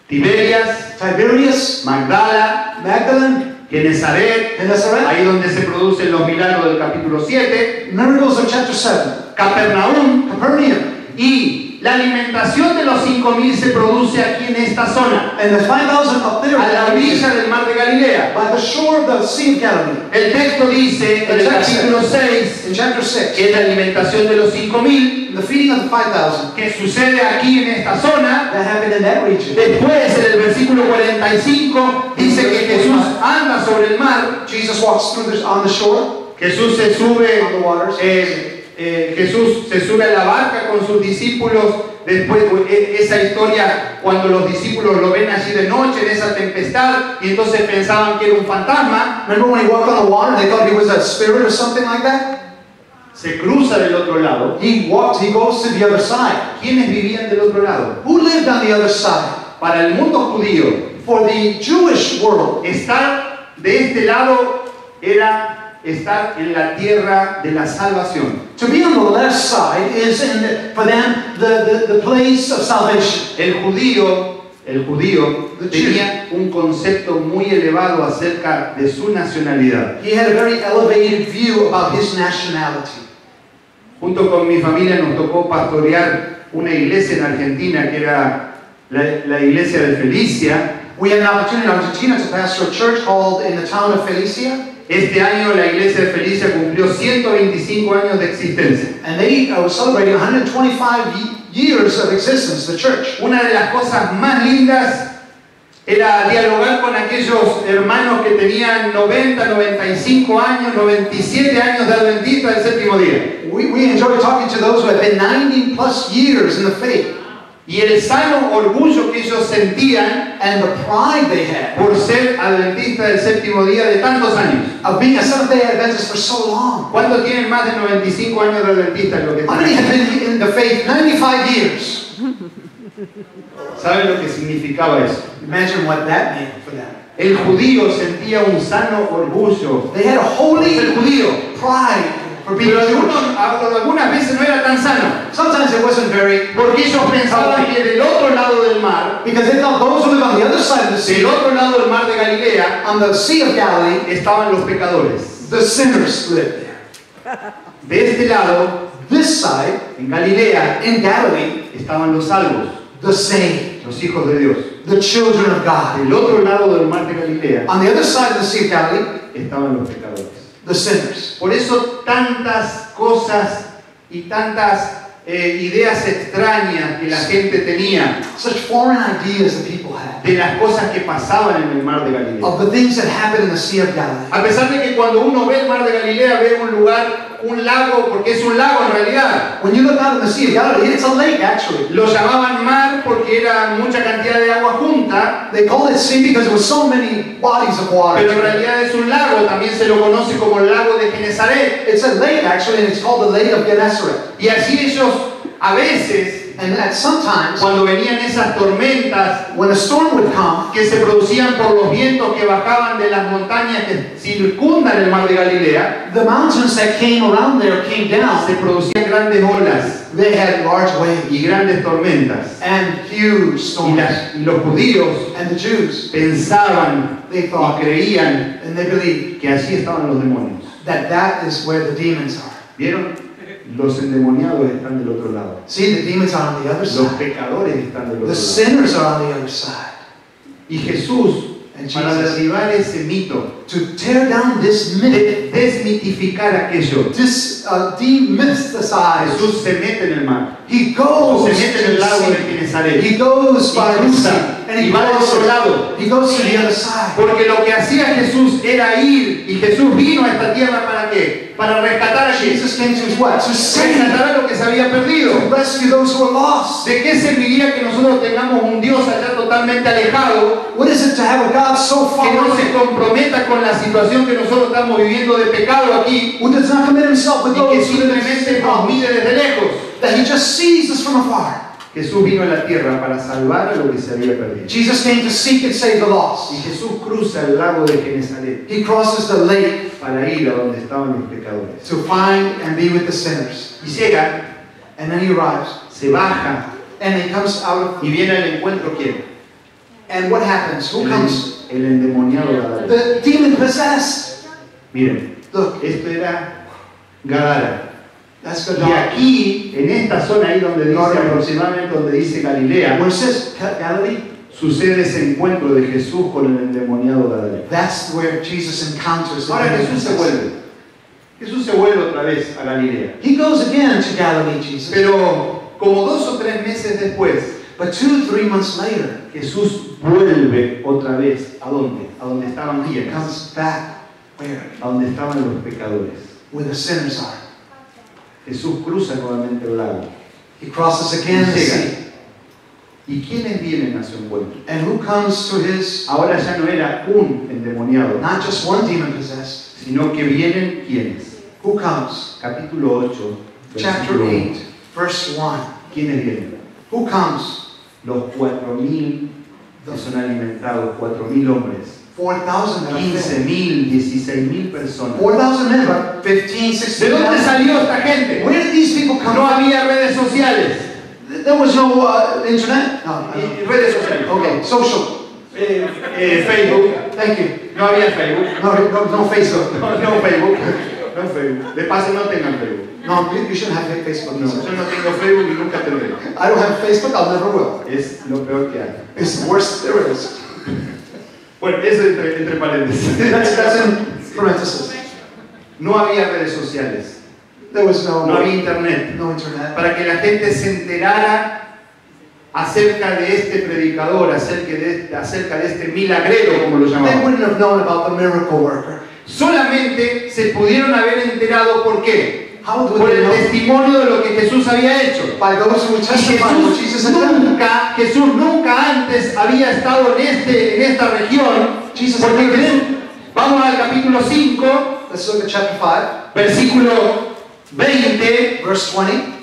Tiberias,
Tiberias,
Magdala,
Magdalene,
Genezaret,
Gennesaret,
ahí donde se producen los milagros del capítulo 7,
miracles of chapter 7,
Capernaum,
Capernaum,
y la alimentación de los 5.000 se produce aquí en esta zona,
and the 5,000 up there
a la orilla del mar de Galilea.
by the shore of the Sea of Galilee.
El texto dice en el capítulo 6
In chapter 6,
que es la alimentación de los 5.000
the feeding of the 5,000
que sucede aquí en esta zona.
that happened in that region.
Después, en el versículo 45, dice que Jesús anda sobre el mar.
Jesus walks through this on the shore.
Jesús se sube,
On the waters.
Jesús se sube a la barca con sus discípulos. Después, esa historia, cuando los discípulos lo ven allí de noche en esa tempestad, y entonces pensaban que era un fantasma,
Remember when he walked on the water, they thought he was a spirit or something like that?
se cruza del otro lado.
He goes to the other side.
¿Quiénes vivían del otro lado?
Who lived on the other side?
Para el mundo judío,
For the Jewish world,
estar de este lado era estar en la tierra de la salvación.
to be on the left side is, for them, the place of salvation.
El judío tenía un concepto muy elevado acerca de su nacionalidad.
He had a very elevated view about his nationality.
Junto con mi familia nos tocó pastorear una iglesia en Argentina que era la iglesia de Felicia.
We had an opportunity in Argentina to pastor a church called in the town of Felicia.
Este año la iglesia de Felicia cumplió 125 años de existencia.
And they were celebrating 125 years of existence, the church.
Una de las cosas más lindas era dialogar con aquellos hermanos que tenían 90, 95 años, 97 años de adventista del séptimo día.
We enjoyed talking to those who have been 90 plus years in the faith.
Y el sano orgullo que ellos sentían
And the pride they had
por ser adventistas del séptimo día de tantos años.
of being a Seventh-day Adventist for so long.
¿Cuántos tienen más de 95 años de adventistas lo que
How
están
many have
aquí?
been in the faith 95 years?
¿Saben lo que significaba eso?
Imagine what that meant for them.
El judío sentía un sano orgullo
They had a
por
holy
ser judío,
pride for being
pero
Jewish.
algunas veces no era tan sano,
Sometimes it wasn't very,
porque ellos pensaban que del otro lado del mar,
because they thought those who live on the other side of the sea,
del otro lado del mar de Galilea,
on the Sea of Galilee,
estaban los pecadores.
the sinners lived there.
De este lado,
This side,
en Galilea,
in Galilee,
estaban los salvos,
the saved,
los hijos de Dios.
the children of God.
Del otro lado del mar de Galilea
On the other side of the Sea of Galilee,
estaban los pecadores.
the sinners.
Por eso tantas cosas y tantas ideas extrañas que la gente tenía
Such foreign ideas that people had
de las cosas que pasaban en el mar de Galilea.
of the things that happened in the Sea of Galilee.
A pesar de que cuando uno ve el mar de Galilea ve un lugar un lago, porque es un lago en realidad.
When you look out in the Sea of Galilee, it's a lake actually.
Lo llamaban mar porque era mucha cantidad de agua junta,
They called it sea because there were so many bodies of water.
pero en realidad es un lago, también se lo conoce como el lago de Genesaret.
It's a lake actually, and it's called the Lake of Gennesaret.
Y allí ellos a veces,
And at sometimes,
cuando venían esas tormentas
when a storm would come,
que se producían por los vientos que bajaban de las montañas que circundan el mar de Galilea,
the mountains that came around there came
se
down.
producían grandes olas
They had large waves
y grandes tormentas.
and huge
Y,
storms.
y los judíos
And the Jews,
pensaban
they
y
thought
creían
and they believed
que allí estaban los demonios.
that is where the demons are.
¿Vieron? Los endemoniados están del otro lado.
See, the demons are on the other
Los
side.
pecadores están del otro
The
lado.
sinners are on the other side.
Y Jesús,
And
para
Jesus,
derribar ese mito,
to tear down this myth,
de desmitificar aquello,
demythicize,
Jesús se mete en el mar.
he goes
Se mete en
to
el
the
lago de
sea.
Genesaret.
He goes
Y
by the
cruza,
sea and
y
he
va del otro lado.
goes. He goes to the other side.
Porque lo que hacía Jesús era ir, y Jesús vino a esta tierra ¿para qué? Para rescatar a
Jesus came to what? To save,
rescatar a lo que se había perdido.
to rescue those who are lost.
¿De qué serviría que nosotros tengamos un Dios allá totalmente alejado,
What is it to have a God so
que
far
no se
away,
comprometa con la situación que nosotros estamos viviendo de pecado aquí,
who does not commit himself with
y que
those who
simplemente nos mire desde lejos?
that he just sees us from afar?
Jesús vino a la tierra para salvar a lo que se había perdido.
Jesus came to seek and save the
Y
lost.
Jesús cruza el lago de Genesaret
He crosses the lake
para ir a donde estaban los pecadores.
to find and be with the sinners.
Y llega,
And then he arrives.
se baja,
And he comes out of
y viene al encuentro ¿quién?
and what happens? Who comes?
El endemoniado Gadara.
The demon possessed.
Miren,
Look,
esto era Gadara.
that's the
Y
dog.
aquí, en esta zona ahí donde dice aproximadamente donde dice Galilea,
When it says Galilee,
sucede ese encuentro de Jesús con el endemoniado Gadara.
that's where Jesus encounters the
Ahora
demon
Jesús se
possessed.
vuelve. Jesús se vuelve otra vez a Galilea.
He goes again to Galilee, Jesus.
Pero como 2 o 3 meses después,
But 2 or 3 months later,
Jesús vuelve otra vez. ¿A dónde? A donde estaban
he
quienes.
comes back where?
A donde estaban los pecadores.
Where the sinners are.
Jesús cruza nuevamente el lago.
He crosses again the sea.
¿Y quiénes vienen a su encuentro?
And who comes to his,
Ahora ya no era un endemoniado,
not just one demon possessed,
sino que vienen ¿quiénes?
who comes?
Capítulo 8,
Chapter
versículo
8,
1.
verse 1.
¿Quiénes vienen?
Who comes?
Los 4.000 que son alimentados, 4.000 hombres,
4,000 men.
15.000, 16.000 personas.
4,000 men, but 15, 16.
¿De dónde salió esta gente?
Where did these people come
No
from?
había redes sociales.
There was no internet? No, I don't.
Redes sociales.
Okay, social.
Facebook.
Thank you.
No había Facebook.
No Facebook.
No Facebook. No Facebook. De paso no tengan Facebook.
No, you shouldn't have Facebook.
No, yo no tengo Facebook y nunca tendré.
I don't have Facebook, I'll never will.
Es lo peor que hay.
It's the worst there is.
Bueno, eso entre paréntesis.
That's in parentheses.
No había redes sociales.
There was
No había internet.
no internet.
Para que la gente se enterara acerca de este predicador, acerca de este milagrero, como lo
They
llamaban.
wouldn't have known about the miracle worker.
Solamente se pudieron haber enterado, ¿por qué?
How would
Por
they
el
know?
testimonio de lo que Jesús había hecho.
By those who would
Y
testify what Jesus had done.
Jesús nunca antes había estado en esta región.
Jesus
Porque
had been.
vamos al capítulo 5,
Let's look at chapter 5,
versículo 20.
verse 20.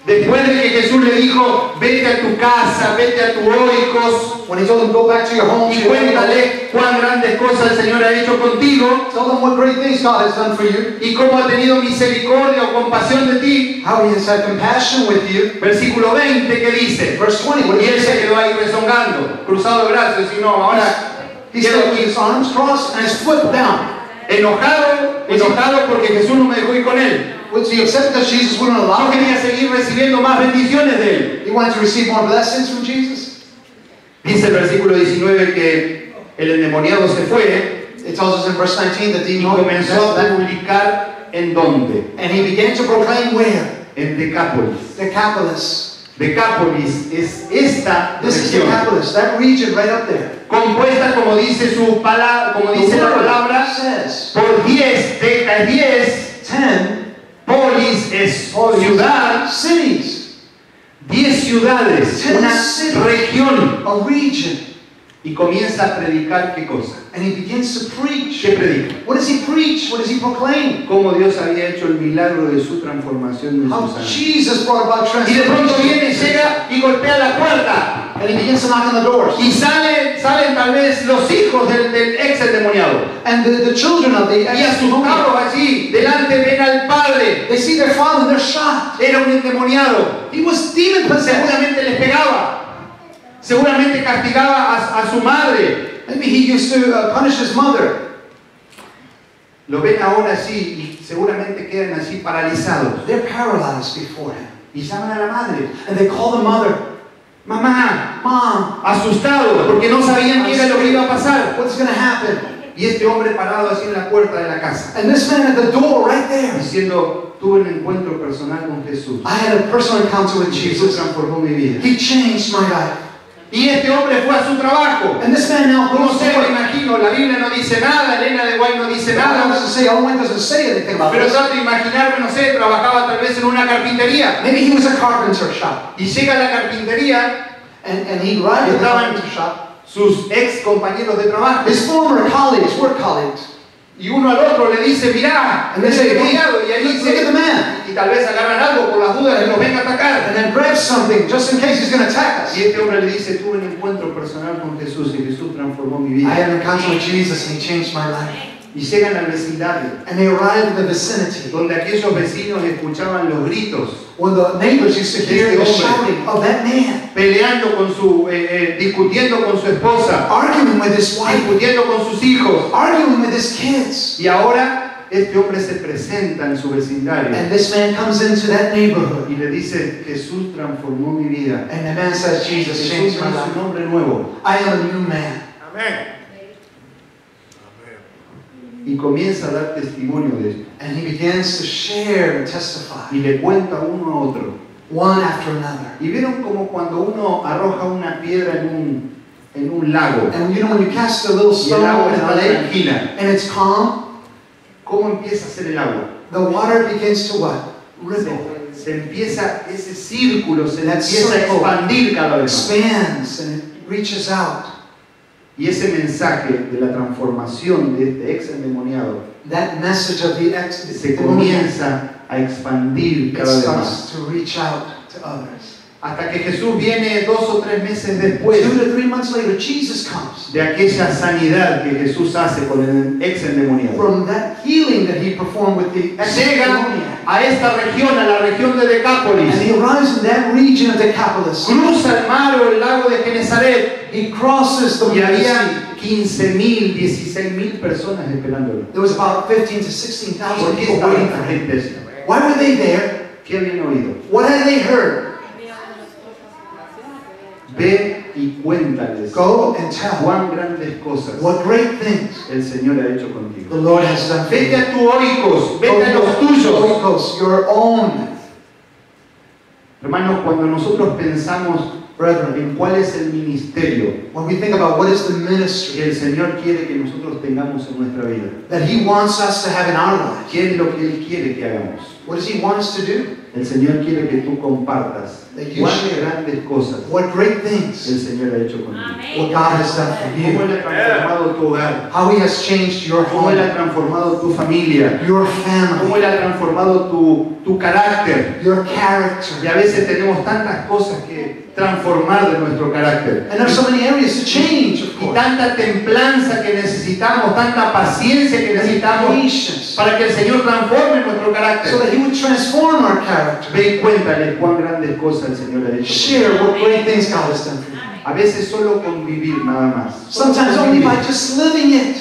Después de que Jesús le dijo, vete a tu casa, vete a tu oikos,
When he told them, go back to your home,
y cuéntale cuán grandes cosas el Señor ha hecho contigo,
tell them what great things God has done for you,
y cómo ha tenido misericordia o compasión de ti.
how he has had compassion with you.
Versículo 20 que dice,
Verse 20, what
y
did
él
he
se
say?
quedó ahí rezongando, cruzado de brazos, y no, ahora
He
quedo
stood with
aquí
his arms crossed and his foot down.
enojado porque Jesús no me dejó ir con él.
Was he upset because Jesus wouldn't
Yo
allow him?
quería seguir recibiendo más bendiciones de él.
He wanted to receive more blessings from Jesus.
Dice el versículo 19 que el endemoniado se fue
It tells us in verse 19 that
y
demon
comenzó a
possessed,
publicar en dónde.
and he began to proclaim where?
En Decápolis.
Decapolis.
Decápolis es esta
This is
región,
Decapolis, that region right up there.
compuesta como dice su palabra, como
The
dice la
word
palabra,
says
por 10, deca es 10,
10
Polis es ciudad,
cities,
10 ciudades,
10
una
cities.
región.
a region.
Y comienza a predicar ¿qué cosa?
And he begins to preach.
¿Qué predica?
What does he preach? What does he proclaim?
Cómo Dios había hecho el milagro de su transformación en
How
sus años.
Jesus brought about
Y de pronto viene,
transformation.
llega y golpea la puerta.
And he begins to knock on the doors.
Y salen tal vez los hijos del ex endemoniado.
And the children of the
Y asustados allí, delante ven al padre.
they see their father and they're shocked.
Era un endemoniado.
He was demon possessed.
Seguramente les pegaba. Seguramente castigaba a su madre.
Maybe he used to punish his mother.
Lo ven ahora así y seguramente quedan así paralizados.
They're paralyzed before him.
Y llaman a la madre.
And they call the mother.
Mamá,
Mom,
asustados porque no sabían qué era lo que iba a pasar.
what's going to happen?
Y este hombre parado así en la puerta de la casa,
And this man at the door right there.
diciendo, tuve un encuentro personal con Jesús.
I had a personal encounter with
Jesús
Jesus.
transformó mi vida.
He changed my life.
Y este hombre fue a su trabajo.
And this man now
No
goes
sé,
to
me
work.
imagino, la Biblia no dice nada, Elena de Guay no dice
I
nada.
doesn't say, Owen doesn't say anything about
Pero
this.
trato de imaginarme, no sé, trabajaba tal vez en una carpintería.
Maybe he was a carpenter shop.
Y llega a la carpintería
And he arrived at the
Estaban-
carpenter shop.
sus ex compañeros de trabajo.
His former colleagues, work colleagues.
Y uno al otro le dice, mirá,
And they say, hey,
endemoniado. Y ahí
look at the
dice,
man.
y tal vez agarran algo por las dudas que nos venga a atacar.
And then grab something just in case he's going to attack us.
Y este hombre le dice, tuve un encuentro personal con Jesús y Jesús transformó mi
I
vida.
had an encounter with Jesus and he changed my life.
Y llegan al vecindario,
And they arrived in the vicinity
donde aquellos vecinos escuchaban los gritos,
when the neighbors used to hear the shouting of that man,
peleando con discutiendo con su esposa,
arguing with his wife,
discutiendo con sus hijos.
arguing with his kids.
Y ahora este hombre se presenta en su vecindario
And this man comes into that neighborhood.
y le dice, Jesús transformó mi vida.
And the man says, Jesus
Jesús
changed
me
my
hizo
life.
un hombre nuevo.
I am a new man.
Y comienza a dar testimonio de esto.
And he begins to share and testify,
Y le cuenta uno a otro.
one after another.
Y vieron como cuando uno arroja una piedra en un lago
And you know, when you cast a little
y el
stone
agua
in a
está
lake
tranquila,
and it's calm,
¿cómo empieza a ser el agua?
the water begins to what? Ripple,
Se empieza ese círculo, se
That
empieza a
circle
expandir cada vez más.
expands and it reaches out.
Y ese mensaje de la transformación de este ex endemoniado
That message of the
se comienza a expandir
it
cada vez más.
starts to reach out to others.
Hasta que Jesús viene 2 o 3 meses después
2 to 3 months later, Jesus comes.
de aquella sanidad que Jesús hace con el ex endemoniado.
From that healing that he performed with the
Llega
ex-demoniac.
a esta región, a la región de Decápolis,
And he arrives in that region of Decapolis.
cruza el mar o el lago de Genesaret
He crosses the
y
sea.
había 15.000, 16.000 personas esperándolo.
There was about 15 to 16,000
¿Por qué
people
estaba
waiting
esta
for him.
gente allí?
Why were they there?
¿Qué habían oído?
What had they heard?
Ve y cuéntales
Go and tell
cuán grandes cosas
what great things
el Señor ha hecho
the
contigo.
Lord has done for
Vete
you.
a tu oikos, vete a
Go
los
to
tuyos.
Oikos, your own.
Hermanos, cuando nosotros pensamos
Brethren,
en cuál es el ministerio
when we think about what is the
que
ministry
el Señor quiere que nosotros tengamos en nuestra vida,
that He wants us to have in our lives,
¿qué es lo que Él quiere que hagamos?
what does He want us to do?
El Señor quiere que tú compartas
That you
cuán
share
grandes cosas
What great things
el Señor ha hecho contigo.
what God has done for
Cómo
you,
Él ha transformado tu hogar,
how He has changed your
cómo Él ha
home,
transformado tu familia,
your
cómo
family,
Él ha transformado tu carácter.
your
Y
character.
a veces tenemos tantas cosas que transformar de nuestro carácter.
And there's so many areas to change, of
Y
course.
tanta templanza que necesitamos, tanta paciencia que necesitamos
Patience,
para que el Señor transforme nuestro
so
carácter.
that He would transform our character.
Ve y cuéntale cuán grandes cosas el Señor ha hecho.
Share what great things God has done for you.
A veces solo convivir nada más.
Sometimes only by just living it.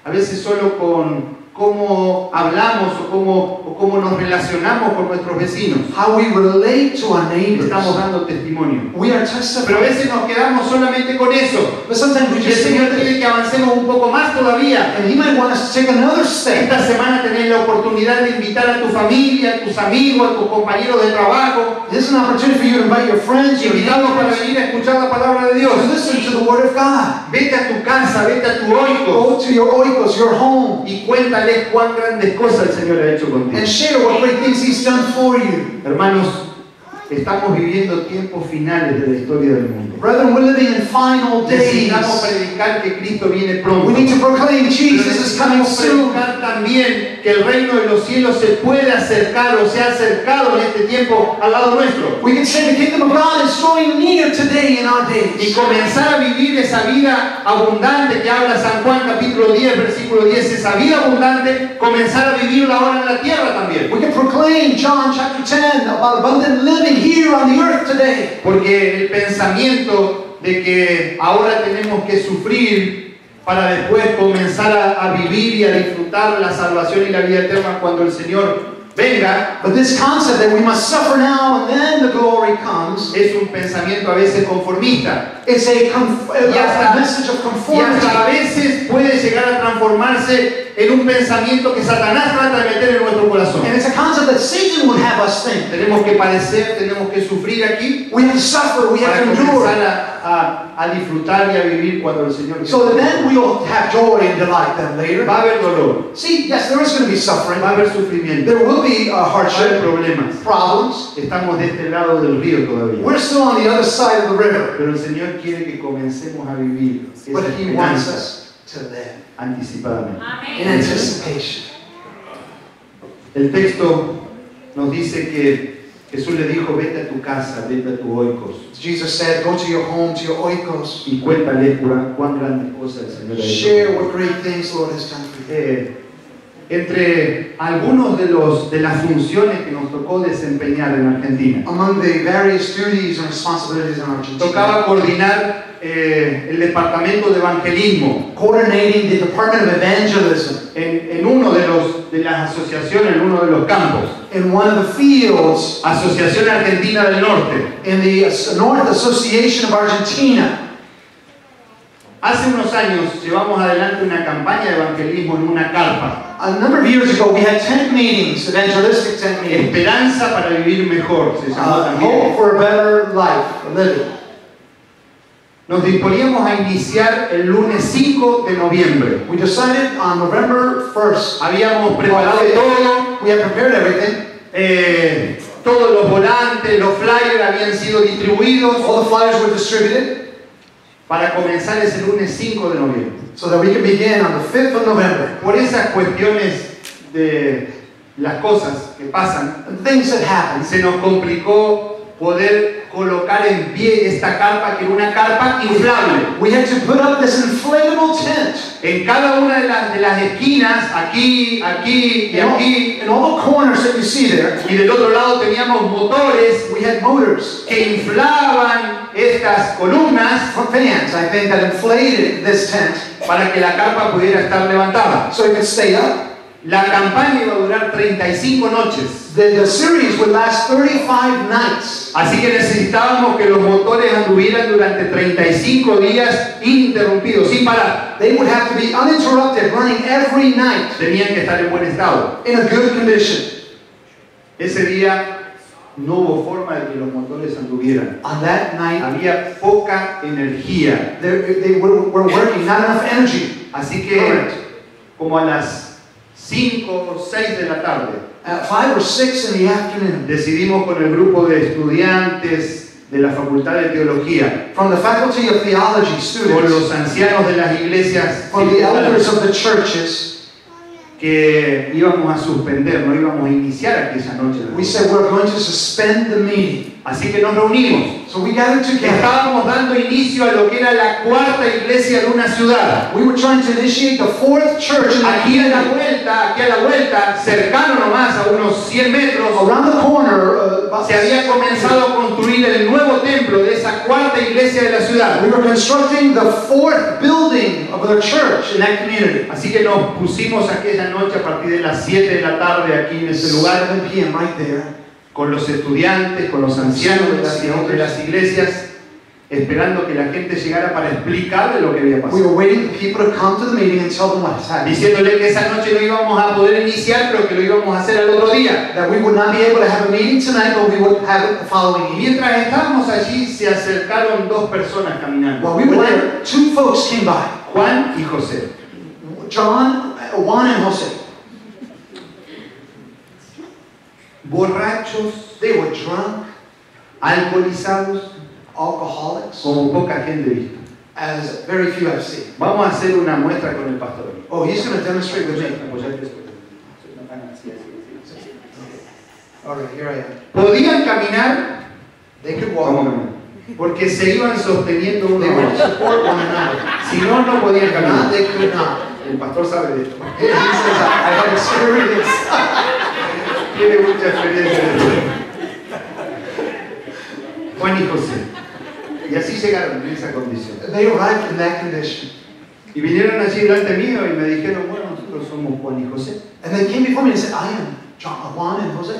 A veces solo con cómo hablamos o cómo nos relacionamos con nuestros vecinos.
How we relate to our neighbors.
Estamos dando testimonio.
We are
Pero a
testifying.
veces nos quedamos solamente con eso.
But sometimes we
Y el
just
Señor
think
quiere que avancemos un poco más todavía.
And He might want us to take another step.
Esta semana tenés la oportunidad de invitar a tu familia, a tus amigos, a tus compañeros de trabajo,
This is an opportunity for you to invite your friends, your
invitarlos para
neighbors,
venir a escuchar la palabra de
to
Dios.
listen to the Word of God.
Vete a tu casa, vete a tu oikos
Go to your oikos, your home,
y cuéntales cuán grandes cosas el Señor ha hecho contigo.
and share what great things He's done for you.
Hermanos, estamos viviendo tiempos finales de la historia del mundo.
Brethren, we're living in final days.
Necesitamos predicar que Cristo viene pronto.
We need to proclaim Jesus is coming
Necesitamos
soon.
predicar también que el reino de los cielos se puede acercar o se ha acercado en este tiempo al lado nuestro.
We can say the kingdom of God is drawing near today in our
Y
days.
comenzar a vivir esa vida abundante que habla San Juan capítulo 10, versículo 10, esa vida abundante, comenzar a vivirla ahora en la tierra también.
We can proclaim John chapter 10 about abundant living here on the earth today.
Porque el pensamiento de que ahora tenemos que sufrir para después comenzar a vivir y a disfrutar la salvación y la vida eterna cuando el Señor venga,
But this concept that we must suffer now and then the glory comes,
es un pensamiento a veces conformista.
it's a message of
Y
conformity.
hasta a veces puede llegar a transformarse en un pensamiento que Satanás trata de meter en nuestro corazón.
And it's a concept that Satan would have us think.
Tenemos que padecer, tenemos que sufrir aquí
We have to suffer, we have
para
to endure.
comenzar a disfrutar y a vivir cuando el Señor
So that
venga.
then we'll have joy and delight then later.
Va a haber dolor,
See, yes, there is going to be suffering.
va a haber sufrimiento,
There will be
va a haber
hardship,
problemas.
problems.
Estamos de este lado del río todavía.
We're still on the other side of the river.
Pero el Señor quiere que comencemos a vivir
But
esa
He wants
esperanza
us to live
anticipadamente.
in anticipation.
El texto nos dice que Jesús le dijo, vete a tu casa, vete a tu oikos
Jesus said, go to your home, to your oikos.
y cuéntale cuán grandes cosas el Señor ha hecho.
Share what great things the Lord has done for you.
Entre algunos de las funciones que nos tocó desempeñar en Argentina,
Among the various duties and responsibilities in Argentina,
tocaba coordinar el departamento de evangelismo
coordinating the Department of Evangelism
en uno de las asociaciones, en uno de los campos,
in one of the fields
Asociación Argentina del Norte.
in the North Association of Argentina.
Hace unos años llevamos adelante una campaña de evangelismo en una carpa,
A number of years ago, we had tent meetings, evangelistic tent meetings.
Esperanza para vivir mejor, se llamó
Hope
también.
for a better life, a living.
Nos disponíamos a iniciar el lunes 5 de noviembre.
We decided on November 1st.
Habíamos preparado todo,
We had prepared everything.
todos los volantes, los flyers habían sido distribuidos
All the flyers were distributed
para comenzar ese lunes 5 de noviembre.
so that we could begin on the 5th of November.
Por esas cuestiones de las cosas que pasan,
And things that happened.
se nos complicó poder colocar en pie esta carpa, que era una carpa inflable.
We had to put up this inflatable tent.
En cada una de las esquinas, aquí, aquí y aquí,
In all the corners that you see there,
y del otro lado teníamos motores
we had motors,
que inflaban estas columnas
fans, I think, that inflated this tent
para que la carpa pudiera estar levantada.
so it could stay up.
La campaña iba a durar 35 noches,
The series would last 35 nights.
así que necesitábamos que los motores anduvieran durante 35 días ininterrumpidos, sin parar.
They would have to be uninterrupted, running every night
Tenían que estar en buen estado.
in a good condition.
Ese día no hubo forma de que los motores anduvieran.
On that night,
Había poca energía.
they were working, not enough energy.
Así que, como a las 5 o 6 de la tarde,
At 5 or 6 in the afternoon,
decidimos con el grupo de estudiantes de la Facultad de Teología,
from the Faculty of Theology
con
students,
los ancianos de las iglesias,
from the elders of the churches,
que íbamos a suspender, no íbamos a iniciar aquella noche.
we said we're going to suspend the meeting.
Así que nos reunimos.
So we gathered together.
Estábamos dando inicio a lo que era la cuarta iglesia de una ciudad.
We were trying to initiate the 4th church in the
Aquí a la
community.
vuelta, aquí a la vuelta, cercano nomás a unos 100 metros,
Around the corner,
se había comenzado a construir el nuevo templo de esa cuarta iglesia de la ciudad.
we were constructing the 4th building of the church in that community.
Así que nos pusimos aquella noche a partir de las 7 de la tarde aquí en ese lugar,
7 p.m. right there.
con los estudiantes, con los ancianos de las iglesias, esperando que la gente llegara para explicarle lo que había
We
pasado.
were waiting for people to come to the meeting and tell them what has happened.
Diciéndole que esa noche no íbamos a poder iniciar, pero que lo íbamos a hacer al otro día.
That we would not be able to have a meeting tonight, but we would have it the following evening.
Mientras estábamos allí, se acercaron dos personas caminando.
While we were there, two folks came by.
Juan y José.
Juan and Jose.
Borrachos,
They were drunk,
alcoholizados,
alcoholics,
como poca gente vista.
as very few have seen.
Vamos a hacer una muestra con el pastor.
Oh, he's going to demonstrate with me. All right, here I am.
Podían caminar,
They could
vamos a
walk.
caminar, porque se iban sosteniendo uno
They
a
would
otro.
support one another.
Si no, no podían
If not,
caminar.
they could not.
El pastor sabe de esto.
He says, I have experience.
Tiene mucha experiencia de esto. Juan y José. Y así llegaron en esa condición.
They arrived in that condition.
Y vinieron allí delante mío y me dijeron, bueno, nosotros somos Juan y José.
And they came before me and said, I am Juan and Jose.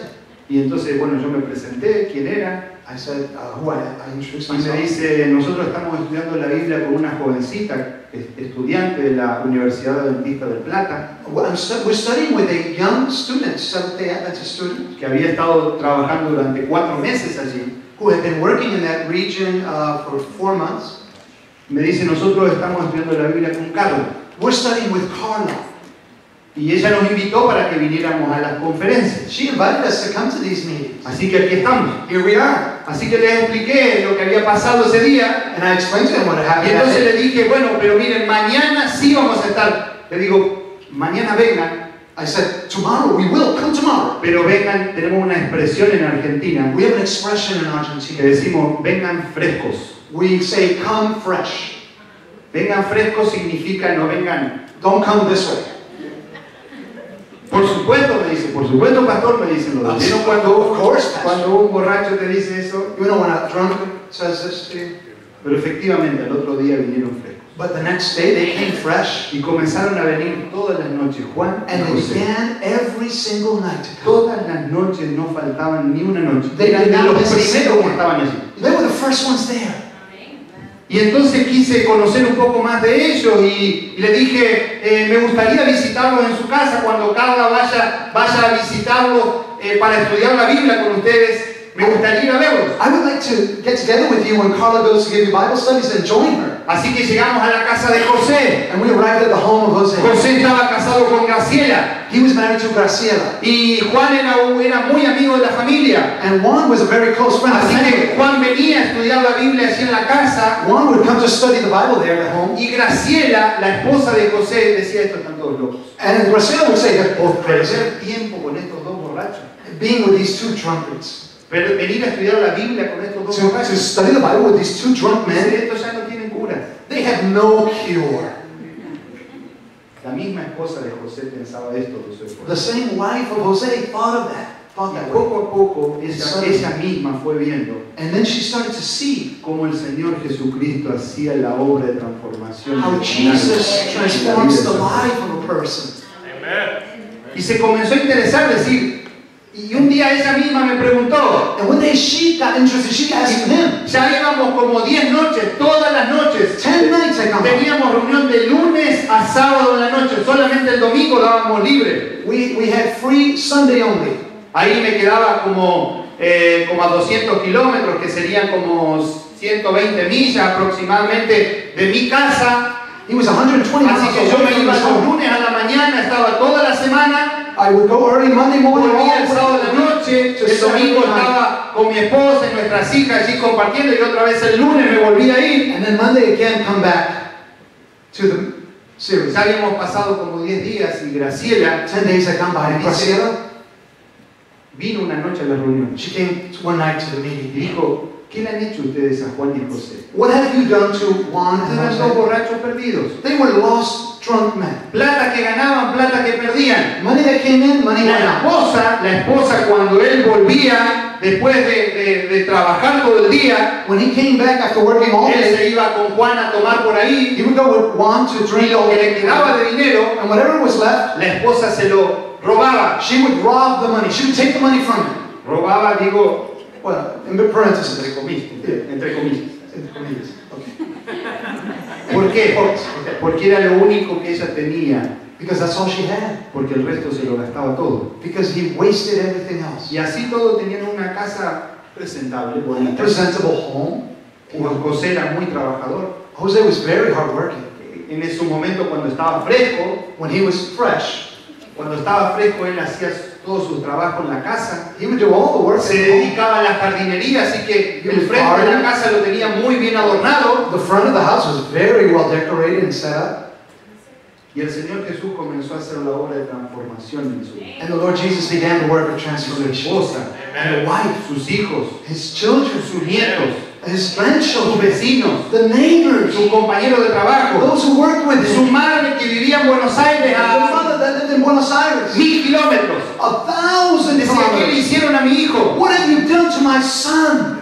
Y entonces, bueno, yo me presenté, quién era.
I said, who I introduced
Y me
myself.
dice, nosotros estamos estudiando la Biblia con una jovencita, estudiante de la Universidad Adventista del Plata,
We're studying with a young student, Seventh-day Adventist student,
que había estado trabajando durante 4 meses allí.
who had been working in that region for 4 months.
Me dice, nosotros estamos estudiando la Biblia con Carlos.
We're studying with Carla.
Y ella nos invitó para que viniéramos a las conferencias.
She invited us to come to these meetings.
Así que aquí estamos.
Here we are.
Así que les expliqué lo que había pasado ese día.
And I explained to them what had
Y
happened.
entonces le dije, bueno, pero miren, mañana sí vamos a estar. Le digo, mañana vengan,
I said, tomorrow, we will come tomorrow.
pero vengan, tenemos una expresión en Argentina
We have an expression in
que
Argentina.
decimos, vengan frescos.
We say, come fresh.
Vengan frescos significa no vengan.
Don't come this way.
Por supuesto, me dice, por supuesto, pastor, me dicen los dos. ¿Vieron
Of course, Pastor.
cuando un borracho te dice eso?
You know when a drunkard says this to you?
Pero efectivamente, al otro día vinieron frescos.
But the next day, they came fresh.
Y comenzaron a venir todas las noches, Juan y
And they
José.
began every single night to come.
Todas las noches, no faltaban ni una noche.
They
Eran
did
de
not
los
miss a
primeros
single
que
one.
estaban allí.
They were the first ones there.
Y entonces quise conocer un poco más de ellos y le dije, me gustaría visitarlos en su casa cuando Carla vaya a visitarlos para estudiar la Biblia con ustedes. Me gustaría ir a verlos.
I would like to get together with you when Carla goes to give you Bible studies and join her.
Así que llegamos a la casa de José.
And we arrived at the home of Jose.
José estaba casado con Graciela
He was married to Graciela.
y Juan era muy amigo de la familia.
And Juan was a very close friend of the
Así que
family.
Juan venía a estudiar la Biblia allí en la casa
Juan would come to study the Bible there at home.
y Graciela, la esposa de José, decía, estos están todos locos.
And Graciela would say, they're both crazy.
Perder tiempo con estos dos borrachos.
Being with these two drunkards.
Pero venir a estudiar la Biblia con estos dos
To
borrachos.
study the Bible with these two drunk men.
Estos ya no tienen cura.
They have no cure.
La misma esposa de José pensaba esto de su
The
esposa.
same wife of Jose thought of that. Thought
Y
that way.
poco a poco ella misma fue viendo
And then she started to see
cómo el Señor Jesucristo hacía la obra de transformación
how
del
Jesus
final.
transforms the life of a person.
Y se comenzó a interesar, decir, y un día ella misma me preguntó,
And one day she got interested. She asked him,
ya íbamos como 10 noches, todas las noches.
10 nights I come home.
Teníamos reunión de lunes a sábado en la noche, solamente el domingo dábamos libre.
We had free Sunday only.
Ahí me quedaba como a 200 kilómetros, que serían como 120 millas aproximadamente de mi casa.
He was 120 miles
Así que yo
away
me
from
iba
his
los
home.
lunes a la mañana, estaba toda la semana.
I would go early Monday morning,
Volvía el
all
sábado de la
the way
noche,
to
el domingo
Saturday night.
estaba con mi esposa y nuestras hijas allí compartiendo y otra vez el lunes me volví a ir.
And then Monday again come back to the series.
Ya habíamos pasado como 10 días y Graciela
10 days had gone by. And Graciela,
vino una noche a la reunión
she came one night to the
y
meeting.
dijo, ¿qué le han hecho ustedes a Juan y José?
What have you done to Juan and
Eran dos
Jose?
borrachos perdidos.
They were lost, drunk men.
Plata que ganaban, plata que perdían.
Money that came in, money went out.
La esposa cuando él volvía después de trabajar todo el día,
When he came back after working all
él
day,
se iba con Juan a tomar por ahí
he would go with Juan to
y
drink
lo
all
que le
day.
quedaba de dinero,
And whatever was left,
la esposa se lo robaba.
she would rob the money. She would take the money from him.
Robaba, digo,
Well, in parentheses.
entre comillas.
entre comillas. Okay.
¿Por qué?
Okay.
Porque era lo único que ella tenía,
Because that's all she had.
porque el resto se lo gastaba todo.
Because he wasted everything else.
Y así todos tenían una casa presentable, bonita.
Presentable home.
José era muy trabajador.
Jose was very hardworking.
En ese momento, cuando estaba fresco,
When he was fresh,
él hacía todo su trabajo en la casa.
he would do all the work.
Se dedicaba a la jardinería, así que el frente de la casa lo tenía muy bien adornado.
The front of the house was very well decorated and set up.
Y el Señor Jesús comenzó a hacer la obra de transformación en su vida.
And the Lord Jesus began the work of
Su
transformation.
esposa,
And the wife,
sus hijos,
his children,
sus nietos,
his
sus
grandchildren,
vecinos,
the neighbors,
sus compañeros de trabajo,
those who worked with
su
him,
madre que vivía en Buenos Aires
the
a
mother that lived in Buenos Aires,
1000 kilómetros.
1,000
Decía, ¿qué le
kilometers.
hicieron a mi hijo?
What have you done to my son?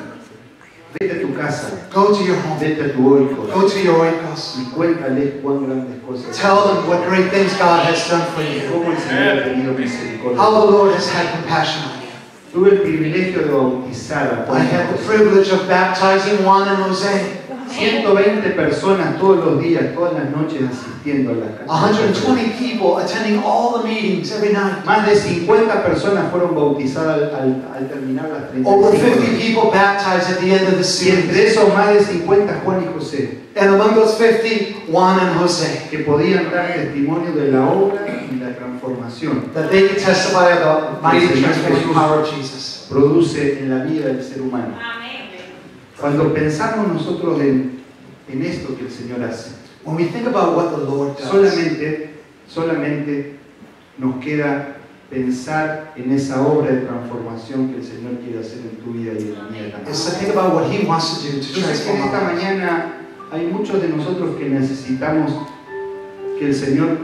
Vete a tu casa,
Go to your home.
vete a tu oikos
Go to your oikos.
y cuéntale cuán grandes cosas.
Tell them what great things God has done for you.
Cómo el Señor ha tenido misericordia.
How the Lord has had compassion on you.
Tuve el privilegio de bautizar a
I had the
José.
privilege of baptizing Juan and Jose.
120 personas todos los días, todas las noches asistiendo a la casa.
120 people attending all the meetings every night.
Más de 50 personas fueron bautizadas al terminar las 35
Over
horas.
50 people baptized at the end of the
Y entre
series.
esos más de 50 Juan y José,
And among those 50, Juan and Jose.
que podían dar testimonio de la obra y la transformación
That they could testify of the mighty transforming power of Jesus.
produce en la vida del ser humano. Cuando pensamos nosotros en esto que el Señor hace,
When we think about what the Lord does,
solamente nos queda pensar en esa obra de transformación que el Señor quiere hacer en tu vida y en la mía también.
is to think about what He wants to do to
Yo sé que
transform
en esta
our lives.
mañana hay muchos de nosotros que necesitamos que el Señor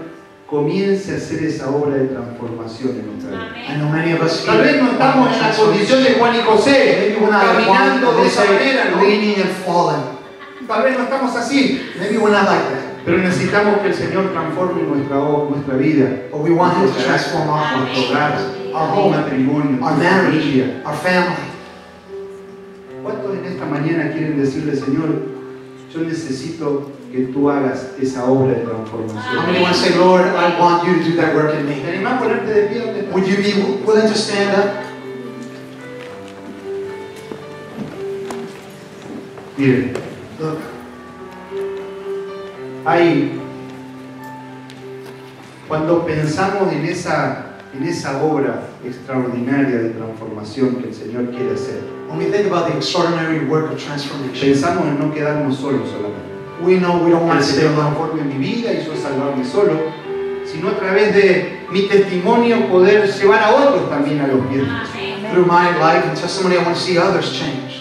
comience a hacer esa obra de transformación en nuestra vida.
I know many of us
Tal vez no estamos en la condición de Juan y José,
Maybe we're not like Juan
caminando
and
de esa
Jose,
manera, ¿no?
leaning and falling.
Tal vez no estamos así,
Maybe we're not like that.
pero necesitamos que el Señor transforme nuestra vida,
But we want Him to transform our
nuestro
lives,
hogar,
our
nuestro
home,
matrimonio,
our
nuestra
marriage,
familia.
our family.
¿Cuántos en esta mañana quieren decirle, Señor, yo necesito que tú hagas esa obra de
How
transformación?
many want to say, Lord, I want you to do that work in
¿Te
me?
animás a ponerte de pie donde estás?
Would you be willing to stand up?
Miren,
Look,
cuando pensamos en esa obra extraordinaria de transformación que el Señor quiere hacer,
when we think about the extraordinary work of transformation,
pensamos en no quedarnos solos solamente.
we know we don't
Que
want
el
to stay
Señor
alone.
transforme mi vida y yo salvarme solo, sino a través de mi testimonio poder llevar a otros también a los pies de Jesús.
Through my life and testimony, I want to see others changed.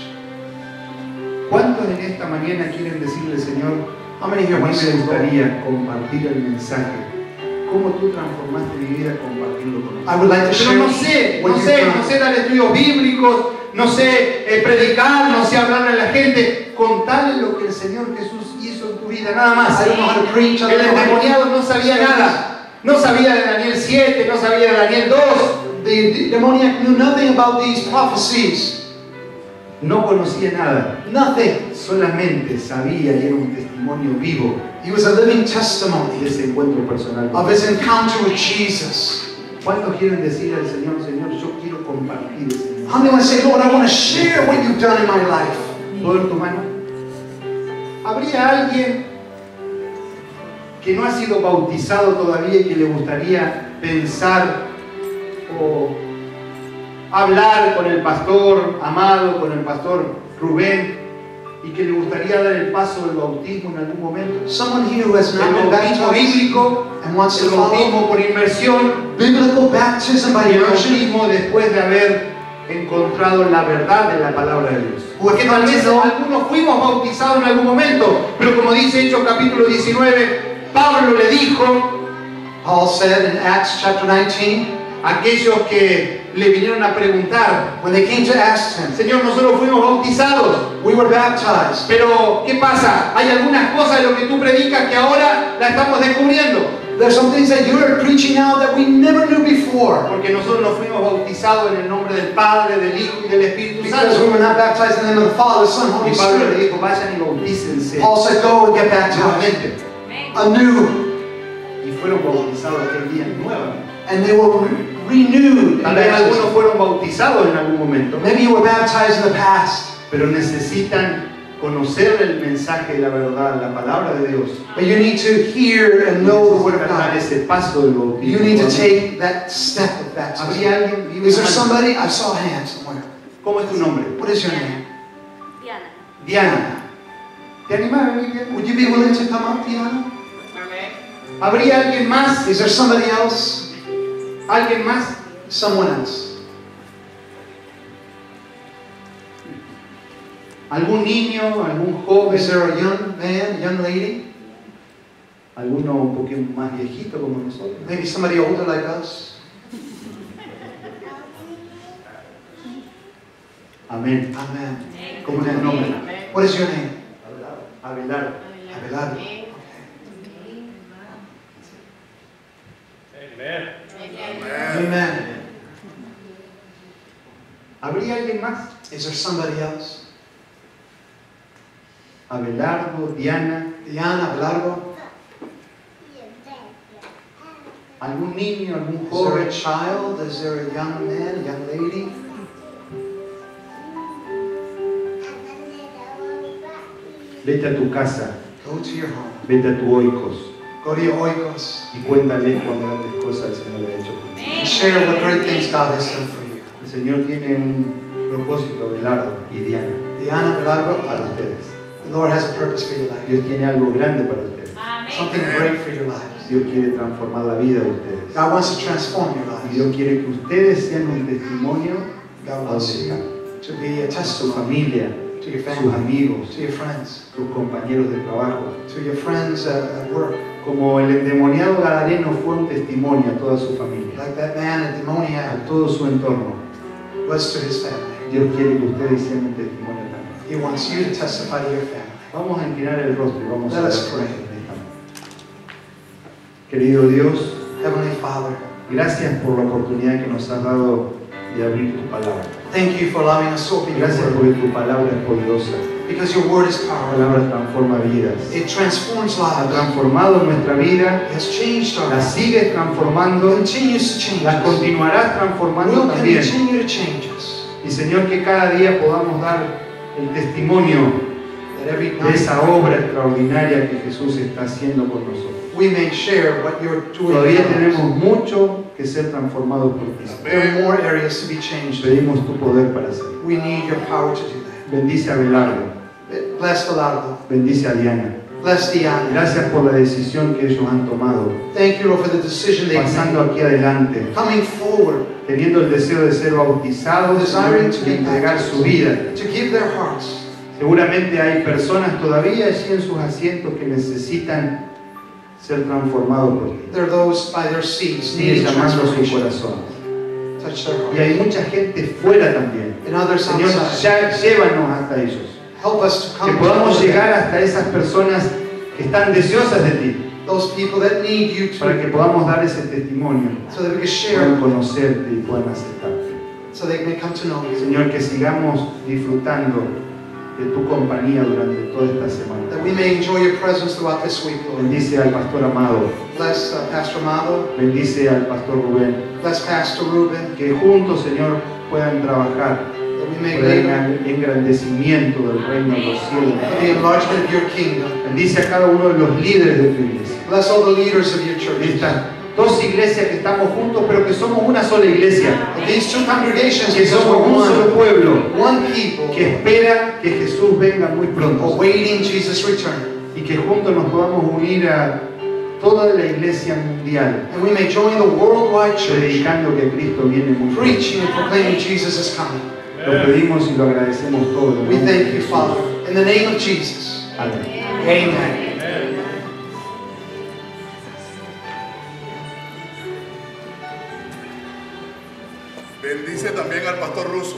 ¿Cuántos en esta mañana quieren decirle, Señor,
How many
a
here
mí
want to say,
me
Lord,
gustaría compartir el mensaje? ¿Cómo tú transformaste mi vida? Compartirlo con
I
otros.
would like to
Pero
share
no sé
what you've done.
no sé dar estudios bíblicos, no sé predicar, no sé hablarle a la gente. Contarle lo que el Señor Jesús hizo en tu vida, nada más.
I don't know how to preach. I
El
don't know how to-
endemoniado no sabía nada. No sabía de Daniel 7, no sabía de Daniel 2.
The demoniac knew nothing about these prophecies.
No conocía nada.
Nothing.
Solamente sabía y era un testimonio vivo
He was a living
de
testimony
ese encuentro personal con
of his encounter with Jesus.
¿Cuántos quieren decir al Señor, Señor, yo quiero compartir ese mensaje?
How many want to say, Lord, I want to share what you've done in my life?
¿Todo en tu mano? ¿Habría alguien que no ha sido bautizado todavía y que le gustaría pensar o hablar con el pastor Amado, con el pastor Rubén, y que le gustaría dar el paso del bautismo en algún momento?
Someone here who has not
El
been
bautismo
baptized
bíblico,
and wants
el
to follow
bautismo por inmersión,
biblical baptism by
y el
immersion.
bautismo después de haber encontrado la verdad de la palabra de Dios. Porque tal vez algunos fuimos bautizados en algún momento, pero como dice Hechos capítulo 19, Pablo le dijo
Paul said in Acts chapter 19,
a aquellos que le vinieron a preguntar,
when they came to ask him,
Señor, nosotros fuimos bautizados,
we were baptized.
pero ¿qué pasa? Hay algunas cosas de lo que tú predicas que ahora la estamos descubriendo.
There's some things that you're preaching now that we never knew before.
Porque nosotros no fuimos bautizados en el nombre del Padre, del Hijo y del Espíritu
Because
Santo.
we were not baptized in the name of the Father, the Son, Holy
Y Pablo le
Spirit.
dijo, vayan y bautícense
Paul said, go and get baptized
nuevamente.
anew.
Y fueron bautizados aquel día nuevamente.
And they were renewed. in
Tal vez algunos
baptism.
fueron bautizados en algún momento,
Maybe you were baptized in the past,
pero necesitan conocer el mensaje de la verdad, la palabra de Dios.
but you need to hear and know the Word of
Necesitan dar
God.
ese paso del bautismo.
You need to take that step of baptism.
¿Habría alguien vivo?
Is there somebody? I saw a hand somewhere.
¿Cómo es tu nombre?
What is your name?
Diana. ¿Te animás a venir?
Would you be willing to come up, Diana?
¿Habría alguien más?
Is there somebody else?
¿Alguien más?
Someone else.
¿Algún niño? ¿Algún joven?
Is there a young man, young lady?
¿Alguno un poquito más viejito como nosotros?
Maybe somebody older like us?
Amén.
Amen.
¿Cómo es tu nombre?
What is your name?
Abelardo.
Abelardo. Amen.
¿Habría alguien más?
Is there somebody else?
Abelardo, Diana,
Diana, Abelardo?
algún niño, algún
Is there
joven.
a child? Is there a young man, a young lady?
Vete a tu casa,
Go to your home.
vete a tu oikos
Go to your oikos.
y cuéntale cuán grandes cosas el Señor le ha hecho por ti.
And share what great things God has done for you.
El Señor tiene un propósito, Abelardo y Diana,
Diana, Abelardo,
para ustedes.
the Lord has a purpose for your life.
Dios tiene algo grande para ustedes.
Something great for your lives.
Dios quiere transformar la vida de ustedes.
God wants to transform your
Y
lives.
Dios quiere que ustedes sean un testimonio
God
a
wants
donde
you
están.
to be a
A su
testimony
familia,
to your
sus
family,
amigos,
to your friends,
sus compañeros de trabajo.
to your friends at work.
Como el endemoniado gadareno fue un testimonio a toda su familia,
Like that man at
a
demoniac
todo su entorno.
was to his family.
Dios quiere que ustedes sean un testimonio también.
He wants you to testify to your family.
Vamos a inclinar el rostro y vamos a
Let
orar
us
por
pray.
esta esta. Querido Dios,
Heavenly Father,
gracias por la oportunidad que nos has dado de abrir tu palabra.
thank you for allowing us to open your
Gracias
word.
porque tu palabra es poderosa.
Because your word is
Tu
powerful.
palabra transforma vidas.
It transforms
Ha
lives.
transformado nuestra vida,
It has changed our
la
lives.
sigues transformando,
Continues to change
la
us.
continuarás transformando
Will
también.
continue to change us.
Y Señor, que cada día podamos dar el testimonio
That every
de
night
esa obra extraordinaria que Jesús está haciendo por nosotros.
we may share what you're doing.
Todavía
in our lives.
tenemos mucho que ser transformados por ti.
There are more areas to be changed.
Pedimos tu poder para hacerlo.
We need your power to do that.
Bendice a Abelardo,
Bless Belardo.
bendice a Diana.
Bless Diana.
Gracias por la decisión que ellos han tomado,
Thank you, Lord, for the decision they've
pasando
made.
aquí adelante,
Coming forward
teniendo el deseo de ser bautizados y entregar su vida.
to give their hearts.
Seguramente hay personas todavía allí en sus asientos que necesitan ser transformados por ti.
There are those by their seats
Sigue
needing
llamando a sus
transformation.
corazones.
Touch their
Y
hearts.
hay mucha gente fuera también.
And others
Señor,
outside.
ya llévanos hasta ellos.
Help us to
Que
come
podamos
to
llegar hasta esas personas que están deseosas de ti,
those people that need you
para
to,
que podamos dar ese testimonio,
so that we can
puedan
share,
conocerte y puedan aceptarte.
so they may come to know you.
Señor, que sigamos disfrutando de tu compañía durante toda esta semana.
That we may enjoy your presence throughout this week, Lord.
Bendice al pastor Amado,
Bless Pastor Amado.
bendice al pastor Rubén,
Bless Pastor Ruben.
que juntos, Señor, puedan trabajar
That we may
por el
labor
engrandecimiento del reino de los cielos.
for the enlargement of your kingdom.
Bendice a cada uno de los líderes de tu iglesia.
Bless all the leaders of your
De
church.
estas dos iglesias que estamos juntos, pero que somos una sola iglesia,
These two congregations,
que
because
somos
we're
un solo
one,
pueblo,
one people,
que espera que Jesús venga muy pronto
awaiting Jesus' return.
y que juntos nos podamos unir a toda la iglesia mundial,
And we may join the worldwide church,
predicando que Cristo viene muy pronto.
preaching and proclaiming Jesus is coming.
Lo pedimos y lo agradecemos todo. en el
We
nombre de
thank you,
Jesús.
Father, in the name of Jesus.
Amén.
Amen.
Bendice también al pastor Russo.